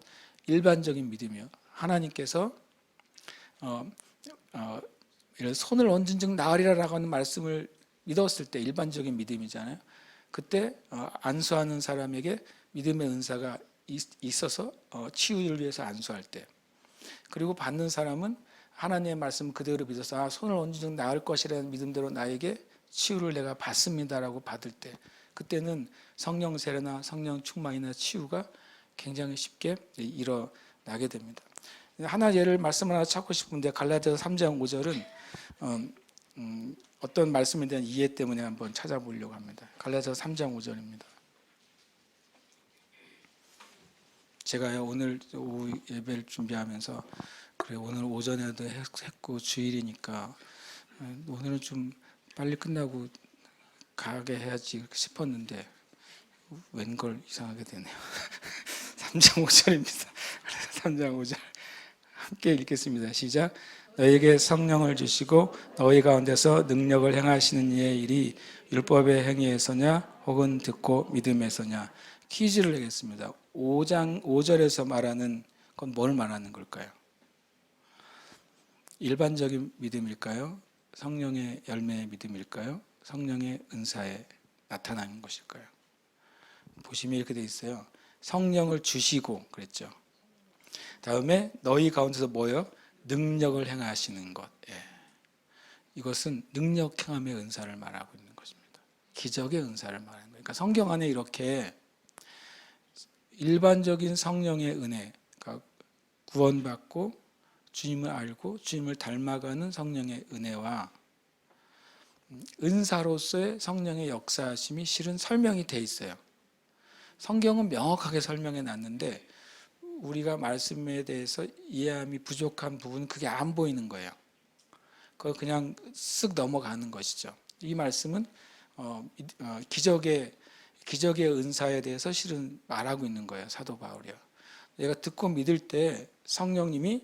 일반적인 믿음이요. 하나님께서 손을 얹은 즉 나으리라라고 하는 말씀을 믿었을 때 일반적인 믿음이잖아요. 그때 안수하는 사람에게 믿음의 은사가 있어서 치유를 위해서 안수할 때, 그리고 받는 사람은 하나님의 말씀 그대로 믿어서 손을 얹은 즉 나을 것이라는 믿음대로 나에게 치유를 내가 받습니다라고 받을 때, 그때는 성령 세례나 성령 충만이나 치유가 굉장히 쉽게 일어나게 됩니다. 하나 예를 말씀 하나 찾고 싶은데 갈라디아서 3장 5절은 어떤 말씀에 대한 이해 때문에 한번 찾아보려고 합니다. 갈라디아서 3장 5절입니다. 제가 오늘 오후 예배를 준비하면서 그래 오늘 오전에도 했고 주일이니까 오늘은 좀 빨리 끝나고 가게 해야지 싶었는데 웬걸 이상하게 되네요. 3장 5절입니다. 3장 5절 함께 읽겠습니다. 시작. 너희에게 성령을 주시고 너희 가운데서 능력을 행하시는 이의 일이 율법의 행위에서냐 혹은 듣고 믿음에서냐. 퀴즈를 내겠습니다. 5장 5절에서 말하는 건 뭘 말하는 걸까요? 일반적인 믿음일까요? 성령의 열매의 믿음일까요? 성령의 은사에 나타나는 것일까요? 보시면 이렇게 돼 있어요. 성령을 주시고 그랬죠. 다음에 너희 가운데서 뭐요? 능력을 행하시는 것. 이것은 능력 행함의 은사를 말하고 있는 것입니다. 기적의 은사를 말하는 거예요. 그러니까 성경 안에 이렇게 일반적인 성령의 은혜, 그러니까 구원받고 주님을 알고 주님을 닮아가는 성령의 은혜와 은사로서의 성령의 역사하심이 실은 설명이 돼 있어요. 성경은 명확하게 설명해 놨는데 우리가 말씀에 대해서 이해함이 부족한 부분은 그게 안 보이는 거예요. 그걸 그냥 쓱 넘어가는 것이죠. 이 말씀은 기적의 은사에 대해서 실은 말하고 있는 거예요. 사도 바울이요. 내가 듣고 믿을 때 성령님이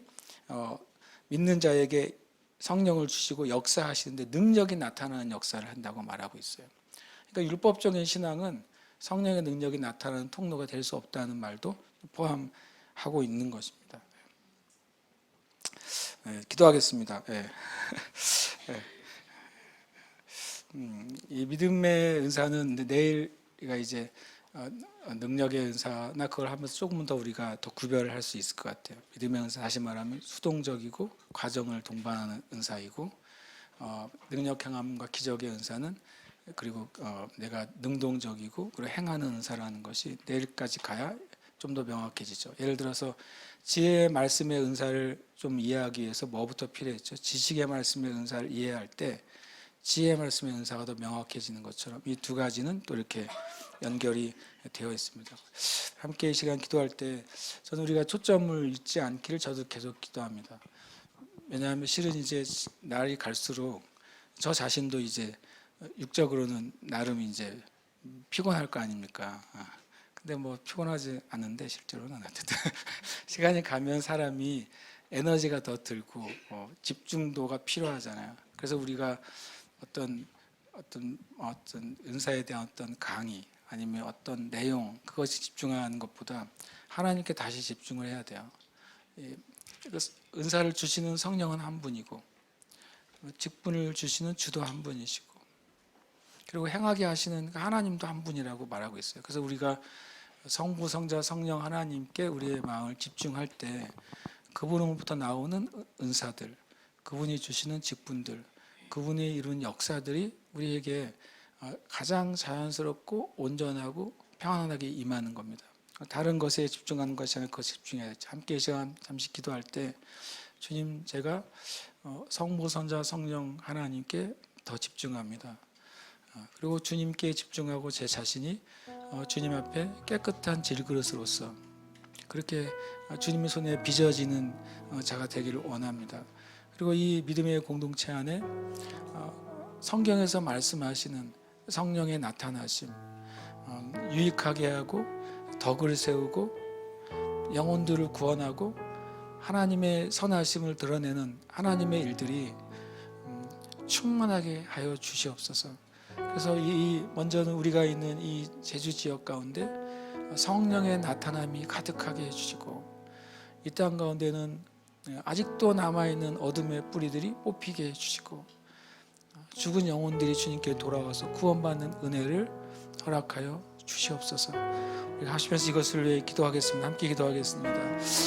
믿는 자에게 성령을 주시고 역사하시는데 능력이 나타나는 역사를 한다고 말하고 있어요. 그러니까 율법적인 신앙은 성령의 능력이 나타나는 통로가 될 수 없다는 말도 포함하고 있는 것입니다. 네, 기도하겠습니다. 네. 이 믿음의 은사는 내일 우리가 이제 능력의 은사나 그걸 하면서 조금 더 우리가 더 구별을 할 수 있을 것 같아요. 믿음의 은사, 다시 말하면 수동적이고 과정을 동반하는 은사이고, 능력 행함과 기적의 은사는 그리고 내가 능동적이고 그리고 행하는 은사라는 것이 내일까지 가야 좀 더 명확해지죠. 예를 들어서 지혜의 말씀의 은사를 좀 이해하기 위해서 뭐부터 필요했죠? 지식의 말씀의 은사를 이해할 때 지혜의 말씀의 은사가 더 명확해지는 것처럼 이 두 가지는 또 이렇게 연결이 되어 있습니다. 함께 이 시간 기도할 때 저는 우리가 초점을 잃지 않기를 저도 계속 기도합니다. 왜냐하면 실은 이제 날이 갈수록 저 자신도 이제 육적으로는 나름 이제 피곤할 거 아닙니까? 근데 뭐 피곤하지 않은데 실제로는 어쨌든 시간이 가면 사람이 에너지가 더 들고 집중도가 필요하잖아요. 그래서 우리가 어떤 은사에 대한 어떤 강의 아니면 어떤 내용 그것이 집중하는 것보다 하나님께 다시 집중을 해야 돼요. 은사를 주시는 성령은 한 분이고 직분을 주시는 주도 한 분이시고 그리고 행하게 하시는 하나님도 한 분이라고 말하고 있어요. 그래서 우리가 성부, 성자, 성령 하나님께 우리의 마음을 집중할 때 그분으로부터 나오는 은사들, 그분이 주시는 직분들, 그분이 이룬 역사들이 우리에게 가장 자연스럽고 온전하고 평안하게 임하는 겁니다. 다른 것에 집중하는 것이 아니라 그것에 집중해야죠. 함께 이 시간 잠시 기도할 때 주님, 제가 성부, 성자, 성령 하나님께 더 집중합니다. 그리고 주님께 집중하고 제 자신이 주님 앞에 깨끗한 질그릇으로서 그렇게 주님의 손에 빚어지는 자가 되기를 원합니다. 그리고 이 믿음의 공동체 안에 성경에서 말씀하시는 성령의 나타나심, 유익하게 하고 덕을 세우고 영혼들을 구원하고 하나님의 선하심을 드러내는 하나님의 일들이 충만하게 하여 주시옵소서. 그래서 먼저는 우리가 있는 이 제주 지역 가운데 성령의 나타남이 가득하게 해주시고 이 땅 가운데는 아직도 남아있는 어둠의 뿌리들이 뽑히게 해주시고 죽은 영혼들이 주님께 돌아와서 구원받는 은혜를 허락하여 주시옵소서. 우리가 하시면서 이것을 위해 기도하겠습니다. 함께 기도하겠습니다.